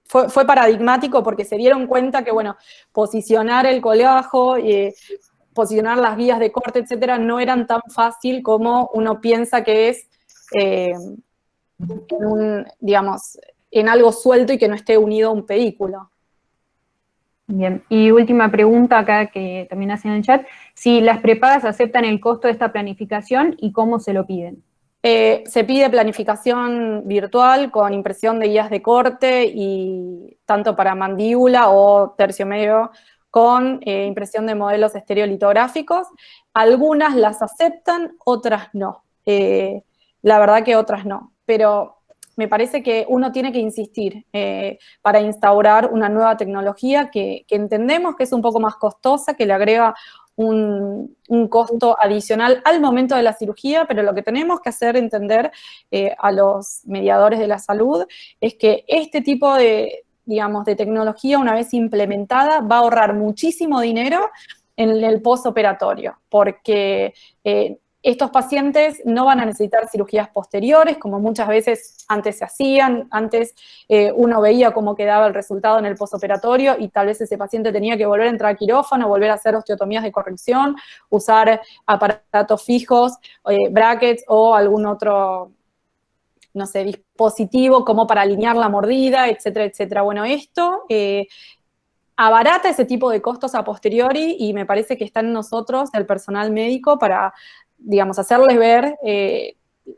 Fue paradigmático porque se dieron cuenta que, bueno, posicionar el colgajo, posicionar las vías de corte, etcétera, no eran tan fácil como uno piensa que es digamos, en algo suelto y que no esté unido a un pedículo. Bien, y última pregunta acá que también hacen en el chat, si las prepagas aceptan el costo de esta planificación y cómo se lo piden. Se pide planificación virtual con impresión de guías de corte y tanto para mandíbula o tercio medio con impresión de modelos estereolitográficos. Algunas las aceptan, otras no. La verdad que otras no, pero me parece que uno tiene que insistir para instaurar una nueva tecnología que entendemos que es un poco más costosa, que le agrega un costo adicional al momento de la cirugía, pero lo que tenemos que hacer entender a los mediadores de la salud es que este tipo de, digamos, de tecnología, una vez implementada, va a ahorrar muchísimo dinero en el postoperatorio, porque estos pacientes no van a necesitar cirugías posteriores, como muchas veces antes se hacían. Antes uno veía cómo quedaba el resultado en el postoperatorio y tal vez ese paciente tenía que volver a entrar a quirófano, volver a hacer osteotomías de corrección, usar aparatos fijos, brackets o algún otro, no sé, dispositivo como para alinear la mordida, etcétera, etcétera. Bueno, esto abarata ese tipo de costos a posteriori y me parece que está en nosotros, el personal médico, para, digamos, hacerles ver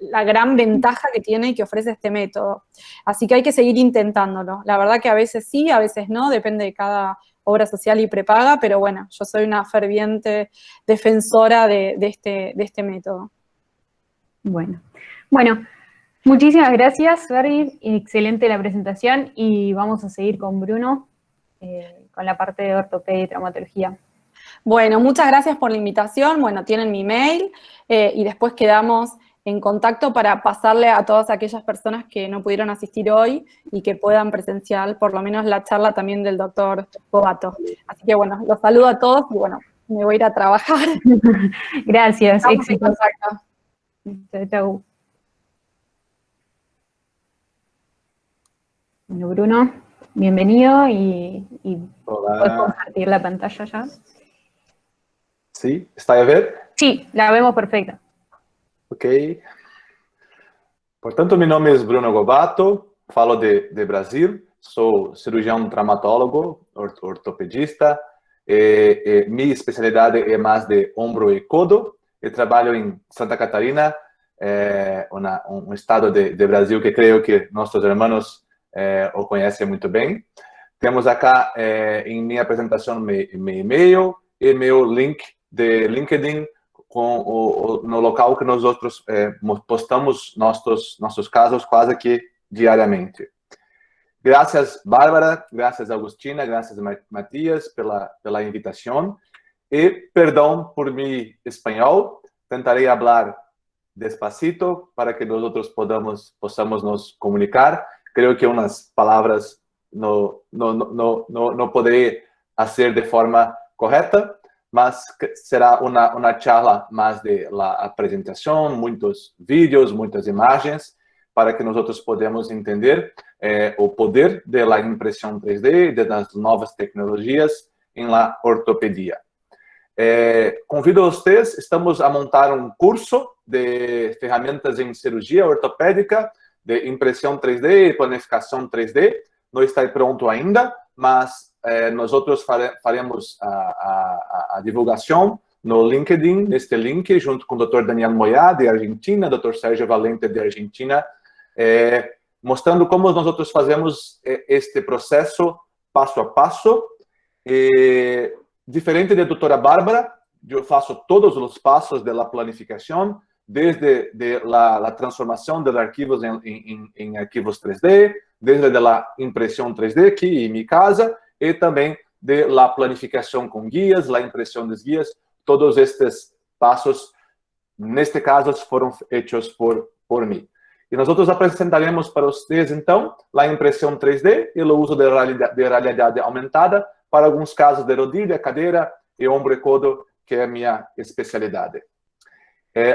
la gran ventaja que tiene y que ofrece este método. Así que hay que seguir intentándolo. La verdad que a veces sí, a veces no, depende de cada obra social y prepaga, pero bueno, yo soy una ferviente defensora de este método. Bueno, muchísimas gracias, Barbie. Excelente la presentación y vamos a seguir con Bruno con la parte de ortopedia y traumatología. Bueno, muchas gracias por la invitación. Bueno, tienen mi mail y después quedamos en contacto para pasarle a todas aquellas personas que no pudieron asistir hoy y que puedan presenciar por lo menos la charla también del doctor Gobato. Así que bueno, los saludo a todos y bueno, me voy a ir a trabajar. Gracias, éxito. Chau, chau. Bueno, Bruno, bienvenido y puedes compartir la pantalla ya. Sí, ¿está a ver? Sí, la vemos perfecta. Ok. Portanto, meu nome é Bruno Gobato, falo de Brasil, sou cirurgião traumatólogo, ortopedista, minha especialidade é mais de ombro e codo, e trabalho em Santa Catarina, um estado de Brasil que creio que nossos irmãos o conhecem muito bem. Temos acá em minha apresentação meu e-mail e meu link de LinkedIn no local que nós outros postamos nossos casos quase que diariamente. Graças, Bárbara, graças, Agustina, graças, Matias, pela invitação. E perdão por mi espanhol, tentarei falar despacito para que nós outros possamos nos comunicar. Creio que umas palavras não poderei fazer de forma correta, mas será uma charla mais de la apresentação, muitos vídeos, muitas imagens, para que nós outros podemos entender o poder da impressão 3D e das novas tecnologias em la ortopedia. Convido a vocês, estamos a montar um curso de ferramentas em cirurgia ortopédica, de impressão 3D e planificação 3D. Não está pronto ainda, mas nós outros faremos a divulgação no LinkedIn, neste link, junto com o Dr. Daniel Moyá, de Argentina, Dr. Sérgio Valente, de Argentina, mostrando como nós outros fazemos este processo passo a passo. Diferente da doutora Bárbara, eu faço todos os passos da planificação, desde a transformação de arquivos em arquivos 3D, desde a impressão 3D aqui em minha casa, e também da planificação com guias, a impressão das guias. Todos estes passos, neste caso, foram feitos por mim. E nós apresentaremos para vocês, então, a impressão 3D e o uso de realidade aumentada para alguns casos de rodilha, cadeira e ombro e codo, que é a minha especialidade.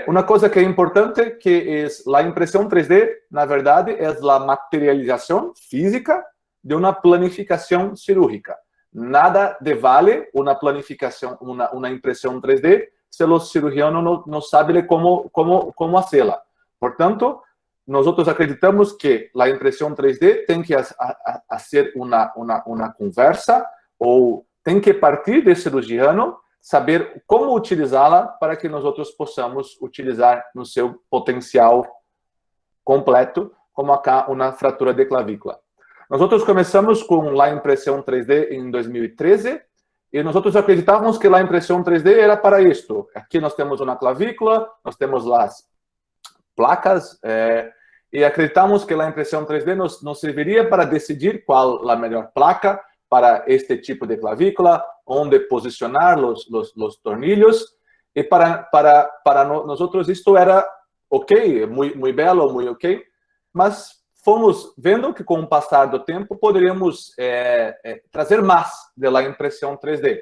Uma coisa que é importante, que é a impressão 3D, na verdade, é a materialização física de uma planificação cirúrgica. Nada de vale uma planificação, uma impressão 3D, se o cirurgião não sabe como fazê-la. Portanto, nós acreditamos que a impressão 3D tem que ser uma conversa, ou tem que partir do cirurgião, saber como utilizá-la para que nós possamos utilizar no seu potencial completo, como acá uma fratura de clavícula. Nós começamos com a impressão 3D em 2013 e nós acreditávamos que a impressão 3D era para isto. Aqui nós temos uma clavícula, nós temos as placas e acreditamos que a impressão 3D nos serviria para decidir qual a melhor placa para este tipo de clavícula, onde posicionar os tornilhos, e para nós isto era ok, muito belo, muito ok, mas fomos vendo que com o passar do tempo poderíamos trazer mais da impressão 3D.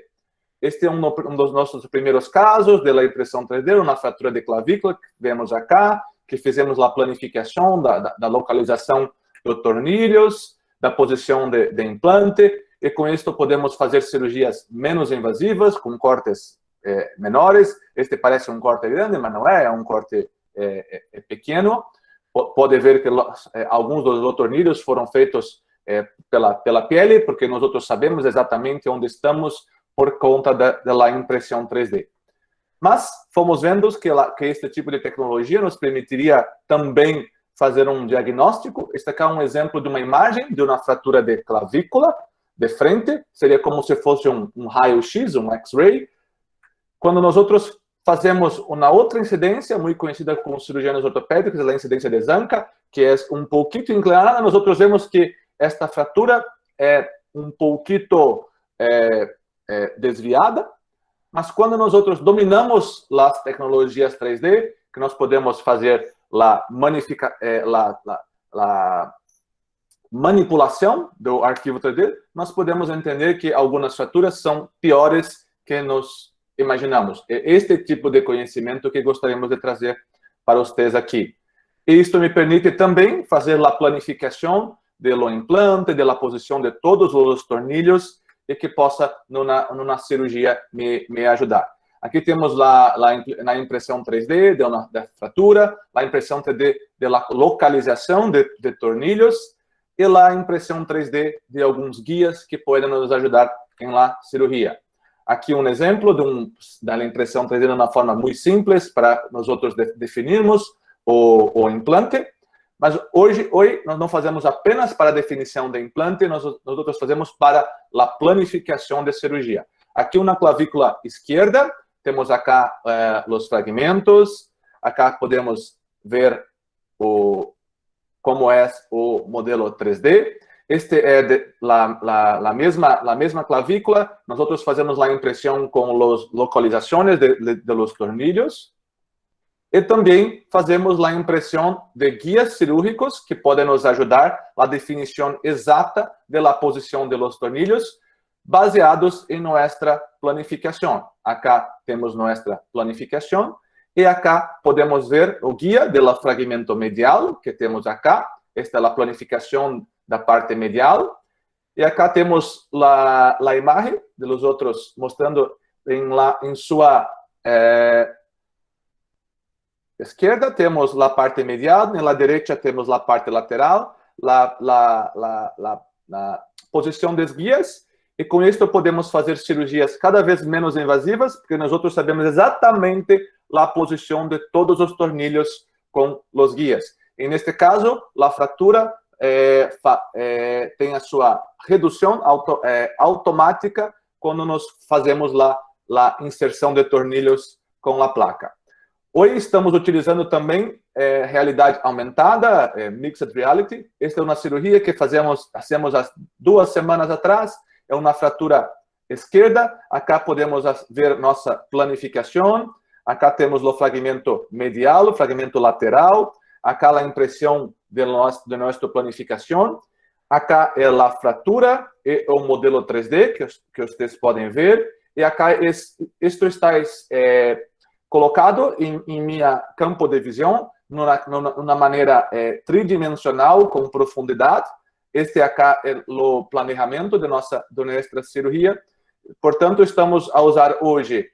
Este é um dos nossos primeiros casos da impressão 3D, uma fratura de clavícula que vemos acá, que fizemos a planificação da localização dos tornilhos, da posição de implante, e com isso podemos fazer cirurgias menos invasivas, com cortes menores. Este parece um corte grande, mas não é um corte pequeno. Pode ver que alguns dos tornilhos foram feitos pela pele, porque nós sabemos exatamente onde estamos por conta da impressão 3D. Mas fomos vendo que este tipo de tecnologia nos permitiria também fazer um diagnóstico. Este aqui é um exemplo de uma imagem de uma fratura de clavícula, de frente, seria como se fosse um raio-x, um X-ray. Quando nós fazemos uma outra incidência, muito conhecida com os cirurgiões ortopédicos, a incidência de Zanca, que é um pouquinho inclinada, nós vemos que esta fratura é um pouquinho desviada, mas quando nós dominamos as tecnologias 3D, que nós podemos fazer a manipulação do arquivo 3D, nós podemos entender que algumas fraturas são piores que nos imaginamos. É este tipo de conhecimento que gostaríamos de trazer para vocês aqui. E isto me permite também fazer a planificação do implante, da posição de todos os tornilhos e que possa, numa cirurgia, me ajudar. Aqui temos a impressão 3D da fratura, a impressão 3D da localização de tornilhos, e a impressão 3D de alguns guias que podem nos ajudar em la cirurgia. Aqui um exemplo da impressão 3D de uma forma muito simples para nós definirmos o implante, mas hoje nós não fazemos apenas para a definição do implante, nós fazemos para a planificação de cirurgia. Aqui uma clavícula esquerda, temos acá os fragmentos, acá podemos ver como é o modelo 3D. Este é a mesma clavícula. Nós fazemos a impressão com as localizações de los tornilhos. E também fazemos a impressão de guias cirúrgicos que podem nos ajudar a definição exata da posição de los tornillos, baseados em nossa planificação. Acá temos nossa planificação. E acá podemos ver o guia do fragmento medial, que temos acá. Esta é a planificação da parte medial. E acá temos a imagem dos outros, mostrando em sua esquerda, temos a parte medial, na direita temos a parte lateral, a posição dos guias. E com isso podemos fazer cirurgias cada vez menos invasivas, porque nós sabemos exatamente a posição de todos os tornilhos com os guias. E neste caso, a fratura tem a sua redução automática quando nós fazemos a inserção de tornilhos com a placa. Hoje estamos utilizando também realidade aumentada, Mixed Reality. Esta é uma cirurgia que hacemos há 2 semanas atrás. É uma fratura esquerda. Acá podemos ver nossa planificação. Acá temos o fragmento medial, o fragmento lateral. acá a impressão de nossa planificação, acá é a fratura e o modelo 3D que vocês podem ver, e acá isto está colocado em minha campo de visão, numa maneira tridimensional, com profundidade. Este acá é o planejamento de nossa cirurgia. Portanto, estamos a usar hoje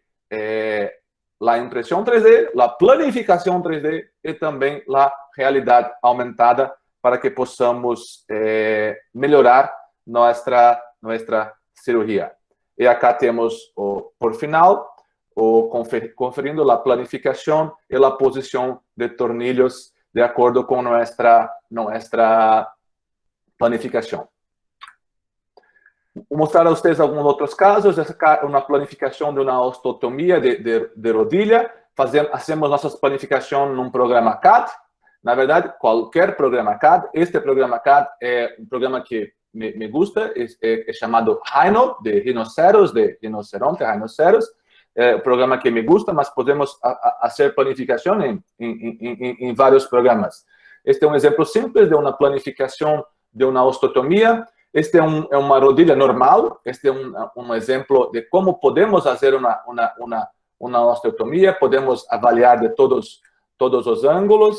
a impressão 3D, a planificação 3D e também a realidade aumentada para que possamos melhorar nossa cirurgia. E acá temos, por final, conferindo a planificação e a posição de tornilhos de acordo com nossa planificação. Vou mostrar a vocês alguns outros casos. Essa é uma planificação de uma osteotomia de rodilha. Fazemos nossa planificação num programa CAD. Na verdade, qualquer programa CAD. Este programa CAD é um programa que me gusta. É chamado Rhino, de rinoceros, de rinoceronte, rinoceros. É um programa que me gusta, mas podemos fazer planificação em vários programas. Este é um exemplo simples de uma planificação de uma osteotomia. Este é uma rodilha normal. Este é um exemplo de como podemos fazer uma osteotomia. Podemos avaliar de todos os ângulos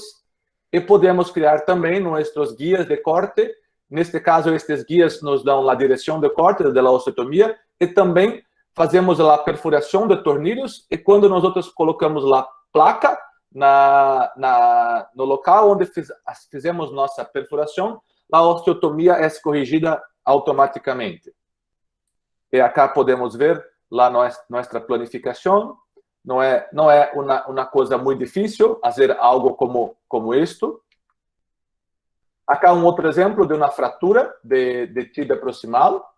e podemos criar também nossos guias de corte. Neste caso, estes guias nos dão a direção de corte da osteotomia e também fazemos a perfuração de tornilhos. E quando nós colocamos a placa no local onde fizemos nossa perfuração, a osteotomia é corrigida automaticamente. E acá podemos ver nossa planificação. Não é uma coisa muito difícil fazer algo como isto. Acá outro exemplo de uma fratura de tíbia proximal.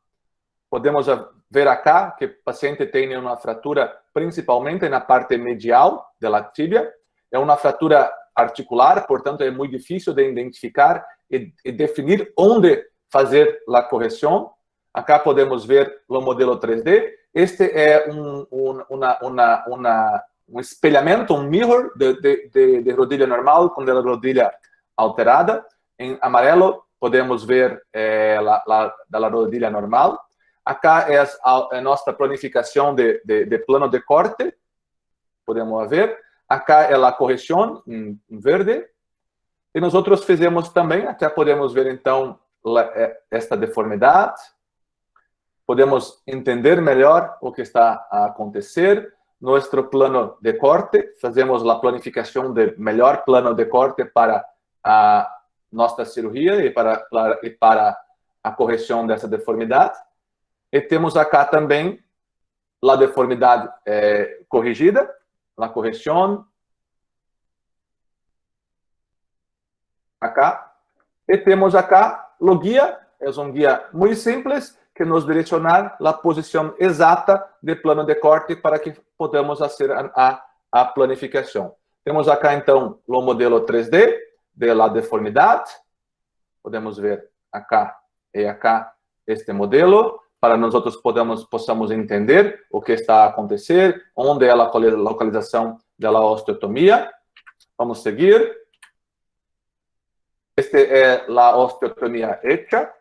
Podemos ver acá que o paciente tem uma fratura principalmente na parte medial da tíbia. É uma fratura articular, portanto, é muito difícil de identificar e definir onde fazer a correção. Acá podemos ver o modelo 3D. Este é um espelhamento, um mirror de rodilha normal com a rodilha alterada. Em amarelo, podemos ver a rodilha normal. Acá é a nossa planificação de plano de corte. Podemos ver. Acá é a correção em verde. E nós fizemos também, até podemos ver então esta deformidade. Podemos entender melhor o que está a acontecer. Nosso plano de corte, fazemos a planificação de melhor plano de corte para a nossa cirurgia e para a correção dessa deformidade. E temos acá também a deformidade corrigida, a correção. Acá. E temos acá o guia. É um guia muito simples que nos direciona a posição exata de plano de corte para que podamos fazer a planificação. Temos acá, então, o modelo 3D da deformidade. Podemos ver acá e acá este modelo, para nós possamos entender o que está a acontecer, onde é a localização da osteotomia. Vamos seguir. Esta é a osteotomia hecha.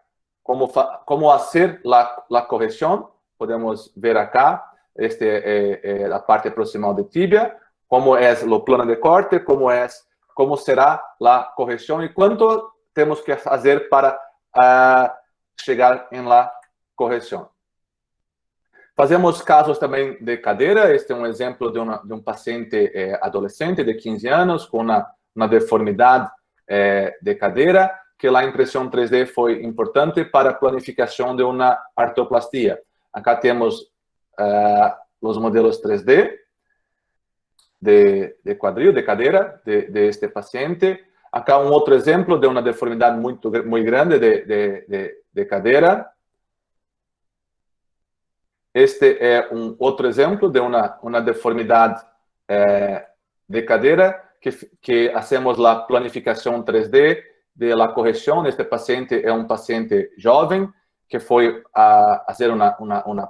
Como fazer a correção. Podemos ver acá. Esta é a parte proximal de tíbia. Como é o plano de corte. Como será a correção. E quanto temos que fazer para chegar em la correção. Fazemos casos também de cadeira. Este é um exemplo de um paciente adolescente de 15 anos com uma deformidade de cadeira, que a impressão 3D foi importante para a planificação de uma artroplastia. Acá temos os modelos 3D de quadril, de cadeira, de este paciente. Acá outro exemplo de uma deformidade muito grande de cadeira. Este é outro exemplo de uma deformidade de cadeira, que fazemos a planificação 3D de la correção. Este paciente é um paciente jovem que foi a fazer uma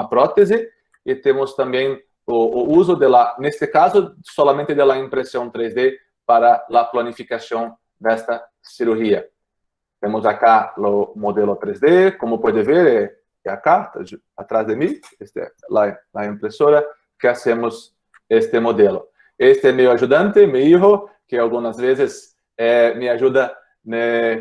prótese, e temos também o uso neste caso, somente da impressão 3D para a planificação desta cirurgia. Temos acá o modelo 3D, como pode ver, é acá, atrás de mim, esta é a impressora, que hacemos este modelo. Este é meu ajudante, meu filho, que algumas vezes me ajuda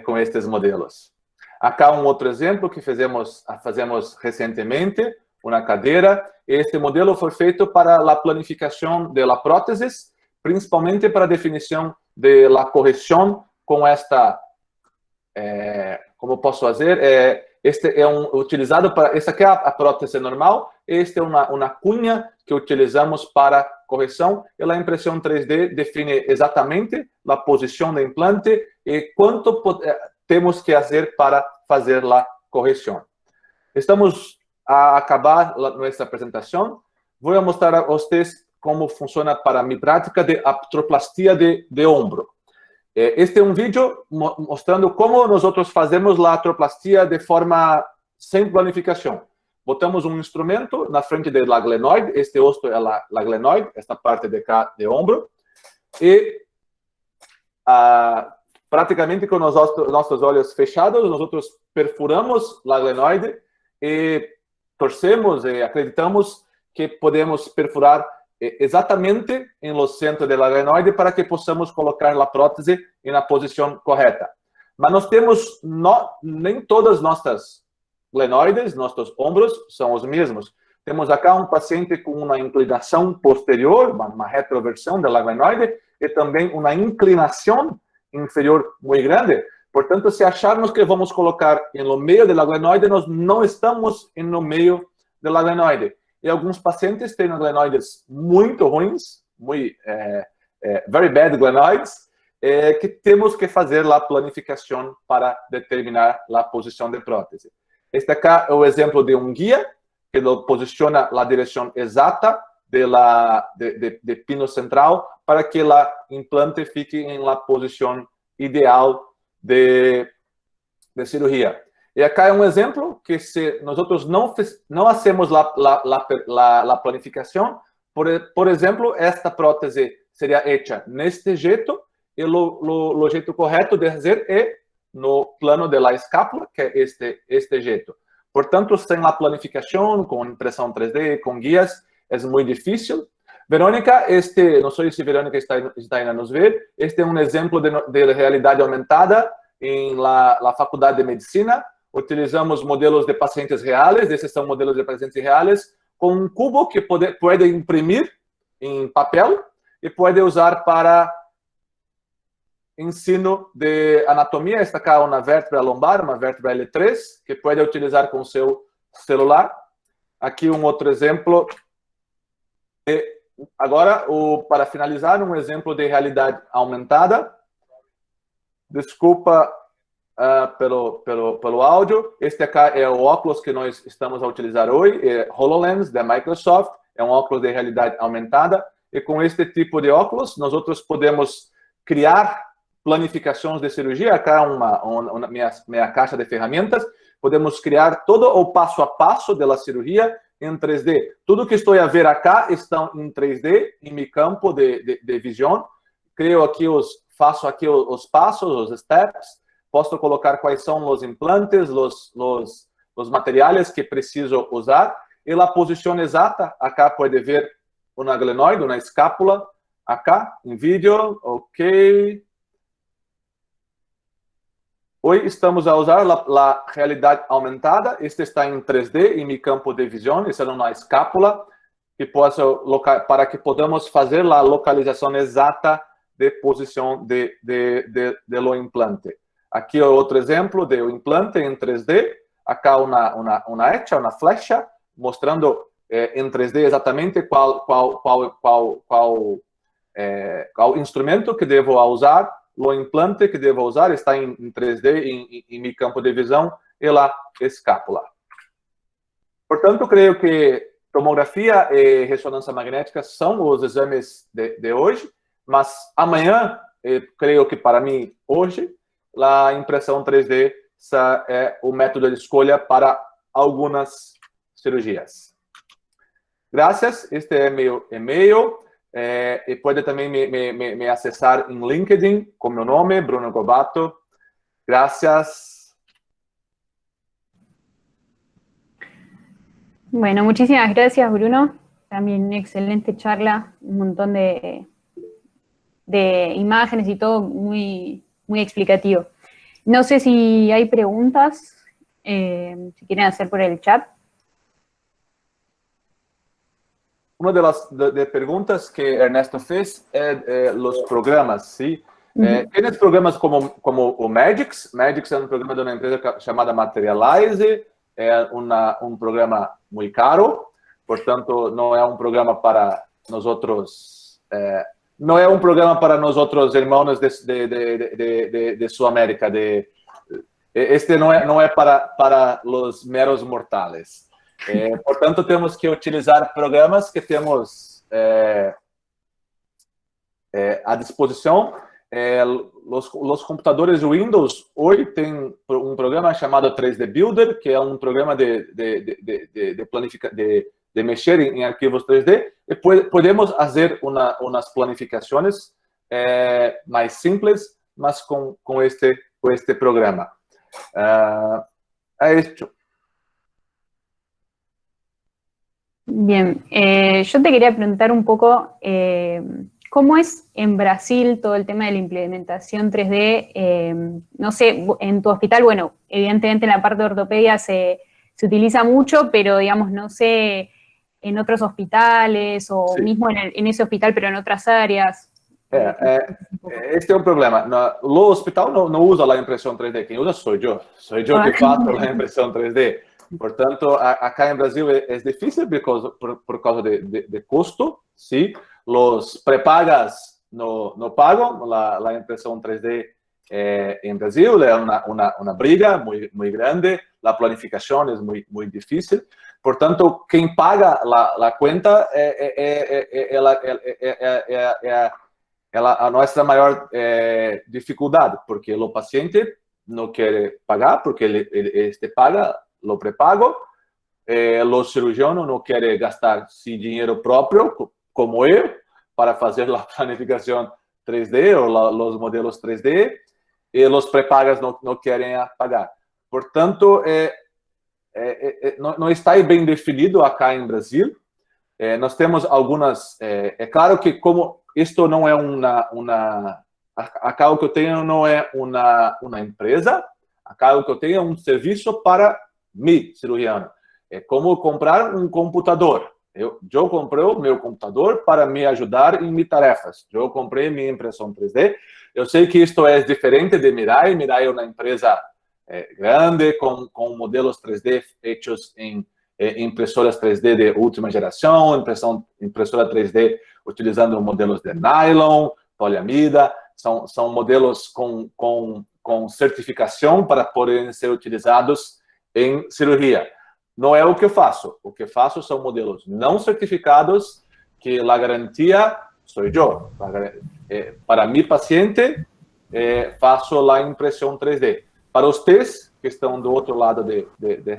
com estes modelos. Acá outro exemplo que fazemos recentemente, uma cadeira. Este modelo foi feito para a planificação da prótese, principalmente para a definição da correção com esta, como posso fazer, este é utilizado para, essa aqui é a prótese normal, este é uma cunha que utilizamos para correção, e a impressão 3D define exatamente a posição do implante e quanto temos que fazer para fazer a correção. Estamos a acabar nossa apresentação. Vou mostrar a vocês como funciona para a minha prática de artroplastia de ombro. Este é um vídeo mostrando como nós fazemos a artroplastia de forma sem planificação. Botamos um instrumento na frente da glenoide, este osso é a glenoide, esta parte de cá de ombro, e praticamente com os nossos olhos fechados, nós perfuramos a glenoide e torcemos e acreditamos que podemos perfurar exatamente no centro da glenoide para que possamos colocar a prótese na posição correta. Mas nós temos, nem todas nossas glenoides, nossos ombros, são os mesmos. Temos acá um paciente com uma inclinação posterior, uma retroversão da glenoide, e também uma inclinação inferior muito grande. Portanto, se acharmos que vamos colocar no meio da glenoide, nós não estamos no meio da glenoide. E alguns pacientes têm glenoides muito ruins, very bad glenoides, que temos que fazer a planificação para determinar a posição de prótese. Este acá é o exemplo de um guia que posiciona a direção exata de pino central para que o implante fique em la posição ideal de cirurgia. E acá é um exemplo que se nós não hacemos a planificação, por exemplo, esta prótese seria hecha neste jeito, e o jeito correto de fazer é no plano da escápula, que é este jeito. Portanto, sem a planificação, com impressão 3D, com guias, é muito difícil. Verônica, não sei se Verônica está indo nos ver, este é um exemplo de realidade aumentada em la Faculdade de Medicina. Utilizamos modelos de pacientes reais, esses são modelos de pacientes reais, com um cubo que pode imprimir em papel e pode usar para ensino de anatomia. Esta aqui é uma vértebra lombar, uma vértebra L3, que pode utilizar com seu celular. Aqui um outro exemplo. E agora, para finalizar, um exemplo de realidade aumentada. Desculpa pelo áudio. Este aqui é o óculos que nós estamos a utilizar hoje, é HoloLens da Microsoft, é um óculos de realidade aumentada, e com este tipo de óculos, nós podemos criar planificações de cirurgia. Acá minha caixa de ferramentas, podemos criar todo o passo a passo da cirurgia em 3D. Tudo que estou a ver acá está em 3D, em meu campo de visão. Faço aqui os passos, os steps, posso colocar quais são os implantes, os materiais que preciso usar, e a posição exata. Acá pode ver uma glenoide, uma escápula, acá, em vídeo, ok. Hoje estamos a usar a realidade aumentada. Este está em 3D, em meu campo de visão. Essa é uma escápula para que podamos fazer a localização exata de posição do implante. Aqui é outro exemplo do implante em 3D. Acá uma flecha mostrando em 3D exatamente qual instrumento que devo usar. O implante que devo usar está em 3D, em meu campo de visão, e a escápula. Portanto, creio que tomografia e ressonância magnética são os exames de hoje, mas amanhã, creio que para mim, hoje, a impressão 3D é o método de escolha para algumas cirurgias. Graças, este é meu e-mail. y puede también me accesar en LinkedIn con mi nombre, Bruno Gobato. Gracias. Bueno, muchísimas gracias, Bruno. También una excelente charla, un montón de imágenes y todo muy, muy explicativo. No sé si hay preguntas, si quieren hacer por el chat. Una de las preguntas que Ernesto fez es los programas, ¿sí? Tienes programas como o Magix. Magix es un programa de una empresa llamada Materialize. Es un programa muy caro, por tanto, no es un programa para nosotros, no es un programa para nosotros, hermanos de Sudamérica. Este no es para los meros mortales. Por tanto, temos que utilizar programas que temos à disposição. Os computadores Windows hoje têm um programa chamado 3D Builder, que é um programa de mexer em arquivos 3D, e podemos fazer umas planificações mais simples, mas com este programa. É isso. Bien, yo te quería preguntar un poco cómo es en Brasil todo el tema de la implementación 3D. No sé, en tu hospital, bueno, evidentemente en la parte de ortopedia se utiliza mucho, pero digamos, no sé, en otros hospitales o sí, mismo en ese hospital, pero en otras áreas. Este é um problema. No hospital não usa a impressão 3D, quem usa sou eu. Sou eu que faço a impressão 3D. Portanto, acá em Brasil é difícil por causa de custo, ¿sí? Los prepagas no pagam a impressão 3D em Brasil, é uma briga muito grande, a planificação é muito difícil. Portanto, quem paga a conta é a nossa maior dificuldade, porque o paciente não quer pagar, porque ele paga lo prepago, los cirujanos no quieren gastar su dinero propio, como yo, para hacer la planificación 3D o los modelos 3D, y los prepagas no quieren pagar. Por tanto, no está bien definido acá en Brasil. Nós temos algunas, claro que como esto no es acá lo que eu tenho no es una empresa, acá lo que eu tenho é un servicio para mi cirurgiano. É como comprar um computador. Eu comprei o meu computador para me ajudar em minhas tarefas. Eu comprei minha impressão 3D. Eu sei que isto é diferente de Mirai. Mirai é uma empresa grande, com modelos 3D feitos em impressoras 3D de última geração, impressora 3D utilizando modelos de nylon, poliamida. São modelos com certificação para poderem ser utilizados em cirurgia. Não é o que eu faço. O que eu faço são modelos não certificados, que a garantia sou eu. Para mi paciente, faço a impressão 3D. Para vocês que estão do outro lado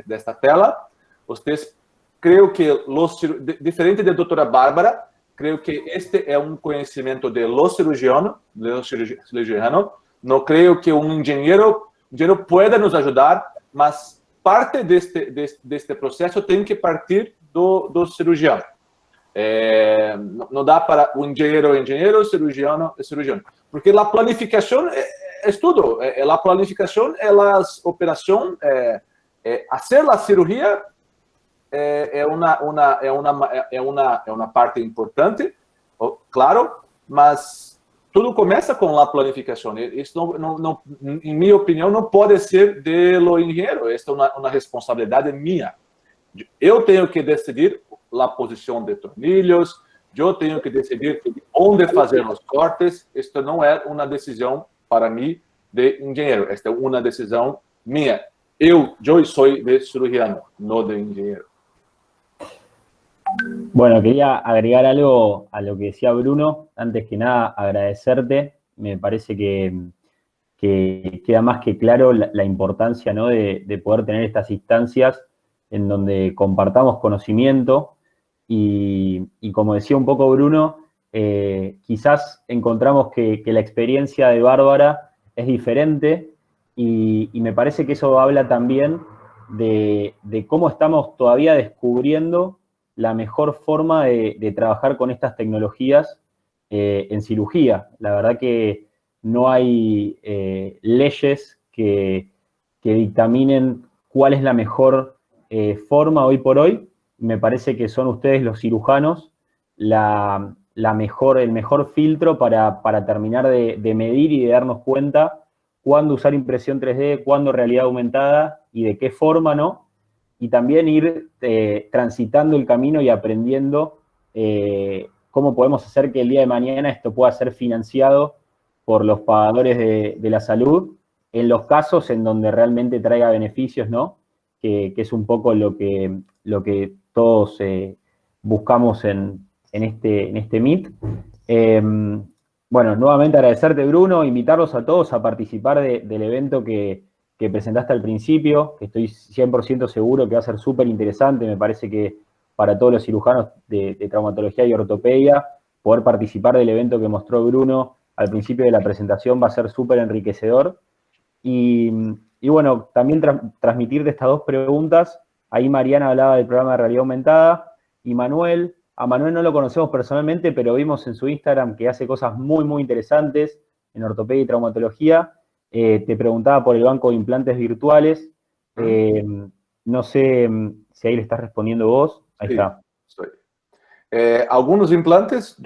desta tela, vocês, creio que, diferente da doutora Bárbara, creio que este é um conhecimento de lo cirurgiano. Não creio que um engenheiro pueda nos ajudar, mas parte deste processo tem que partir do cirurgião. Não dá para o engenheiro, cirurgião. Porque a planificação é tudo. A planificação, as operações, fazer a cirurgia é uma parte importante, claro, mas tudo começa com a planificação. Isso, em minha opinião, não pode ser do engenheiro. Esta é uma responsabilidade minha. Eu tenho que decidir a posição de tornilhos, eu tenho que decidir onde fazer os cortes. Isto não é uma decisão, para mim, de engenheiro. Esta é uma decisão minha. Eu sou de cirurgiano, não de engenheiro. Bueno, quería agregar algo a lo que decía Bruno. Antes que nada, agradecerte. Me parece que queda más que claro la importancia, ¿no?, de poder tener estas instancias en donde compartamos conocimiento y como decía un poco Bruno, quizás encontramos que la experiencia de Bárbara es diferente y me parece que eso habla también de cómo estamos todavía descubriendo la mejor forma de trabajar con estas tecnologías en cirugía. La verdad que no hay leyes que dictaminen cuál es la mejor forma hoy por hoy. Me parece que son ustedes los cirujanos el mejor filtro para terminar de medir y de darnos cuenta cuándo usar impresión 3D, cuándo realidad aumentada y de qué forma, ¿no? Y también ir transitando el camino y aprendiendo cómo podemos hacer que el día de mañana esto pueda ser financiado por los pagadores de la salud en los casos en donde realmente traiga beneficios, ¿no? Que es un poco lo que todos buscamos en este Meet. Bueno, nuevamente agradecerte, Bruno, invitarlos a todos a participar del evento que presentaste al principio, que estoy 100% seguro que va a ser súper interesante. Me parece que para todos los cirujanos de traumatología y ortopedia, poder participar del evento que mostró Bruno al principio de la presentación va a ser súper enriquecedor. Y bueno, también transmitirte estas dos preguntas. Ahí Mariana hablaba del programa de realidad aumentada, y Manuel, a Manuel no lo conocemos personalmente, pero vimos en su Instagram que hace cosas muy, muy interesantes en ortopedia y traumatología. Te preguntaba por el banco de implantes virtuales. No sé si ahí le estás respondiendo vos. Ahí sí, está. Estoy. Algunos implantes,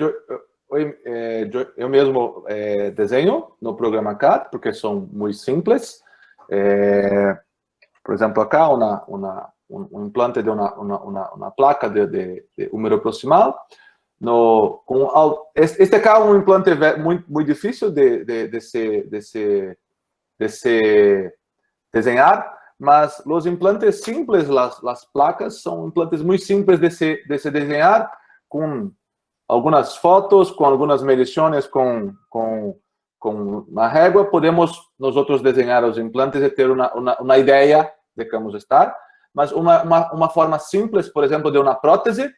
eu mesmo desenho no programa CAD, porque são muito simples. Por exemplo, acá um implante de uma placa de húmero proximal. Este acá é um implante muito difícil de se desenhar, mas os implantes simples, as placas, são implantes muito simples de se desenhar, com algumas fotos, com algumas medições, com uma régua, podemos nós outros desenhar os implantes e ter uma ideia de como estar. Mas uma forma simples, por exemplo, de uma prótese,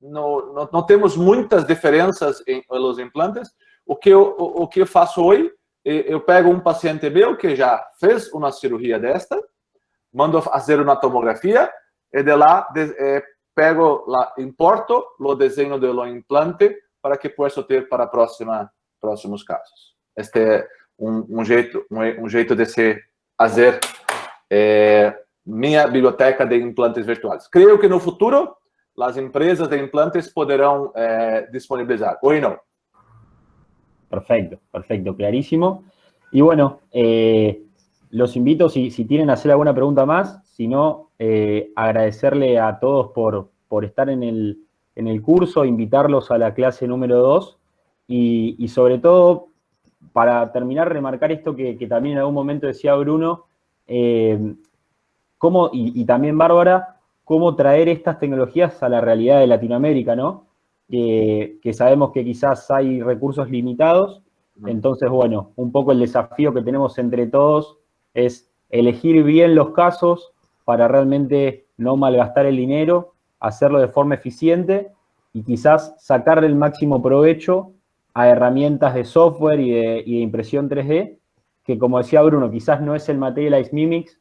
não temos muitas diferenças nos implantes. O que eu faço hoje, eu pego um paciente meu que já fez uma cirurgia desta, mando fazer uma tomografia, e de lá importo o desenho do implante para que possa ter para próximos casos. Este é um jeito de se fazer minha biblioteca de implantes virtuais. Creio que no futuro as empresas de implantes poderão disponibilizar. Hoy no. Perfecto, perfecto, clarísimo. Y bueno, los invito, si tienen a hacer alguna pregunta más, si no, agradecerle a todos por estar en el curso, invitarlos a la clase número 2 y sobre todo, para terminar, remarcar esto que también en algún momento decía Bruno, cómo, y también Bárbara, cómo traer estas tecnologías a la realidad de Latinoamérica, ¿no? Que sabemos que quizás hay recursos limitados. Entonces, bueno, un poco el desafío que tenemos entre todos es elegir bien los casos para realmente no malgastar el dinero, hacerlo de forma eficiente y quizás sacarle el máximo provecho a herramientas de software y de impresión 3D, que como decía Bruno, quizás no es el Materialise Mimics,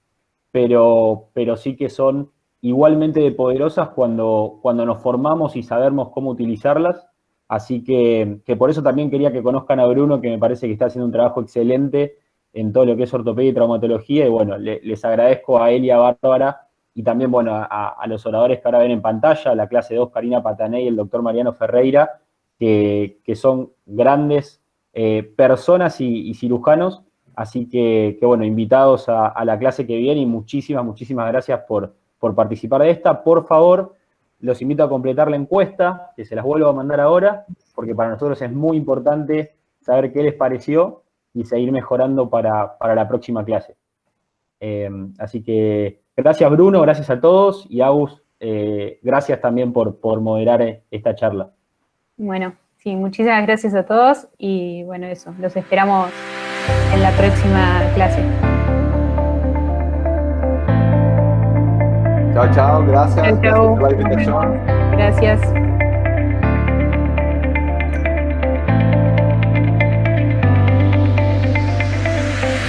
pero sí que son igualmente de poderosas cuando nos formamos y sabemos cómo utilizarlas. Así que por eso también quería que conozcan a Bruno, que me parece que está haciendo un trabajo excelente en todo lo que es ortopedia y traumatología. Y bueno, les agradezco a él y a Bárbara, y también, bueno, a los oradores que ahora ven en pantalla, la clase 2, Karina Pataney y el doctor Mariano Ferreira, que son grandes personas y cirujanos. Así que bueno, invitados a la clase que viene, y muchísimas gracias por participar de esta. Por favor, los invito a completar la encuesta, que se las vuelvo a mandar ahora, porque para nosotros es muy importante saber qué les pareció y seguir mejorando para la próxima clase. Así que gracias, Bruno, gracias a todos, y Agus, gracias también por moderar esta charla. Bueno, sí, muchísimas gracias a todos, y bueno, eso, los esperamos en la próxima clase. Chao, gracias. Chao. Gracias por la invitación. Gracias.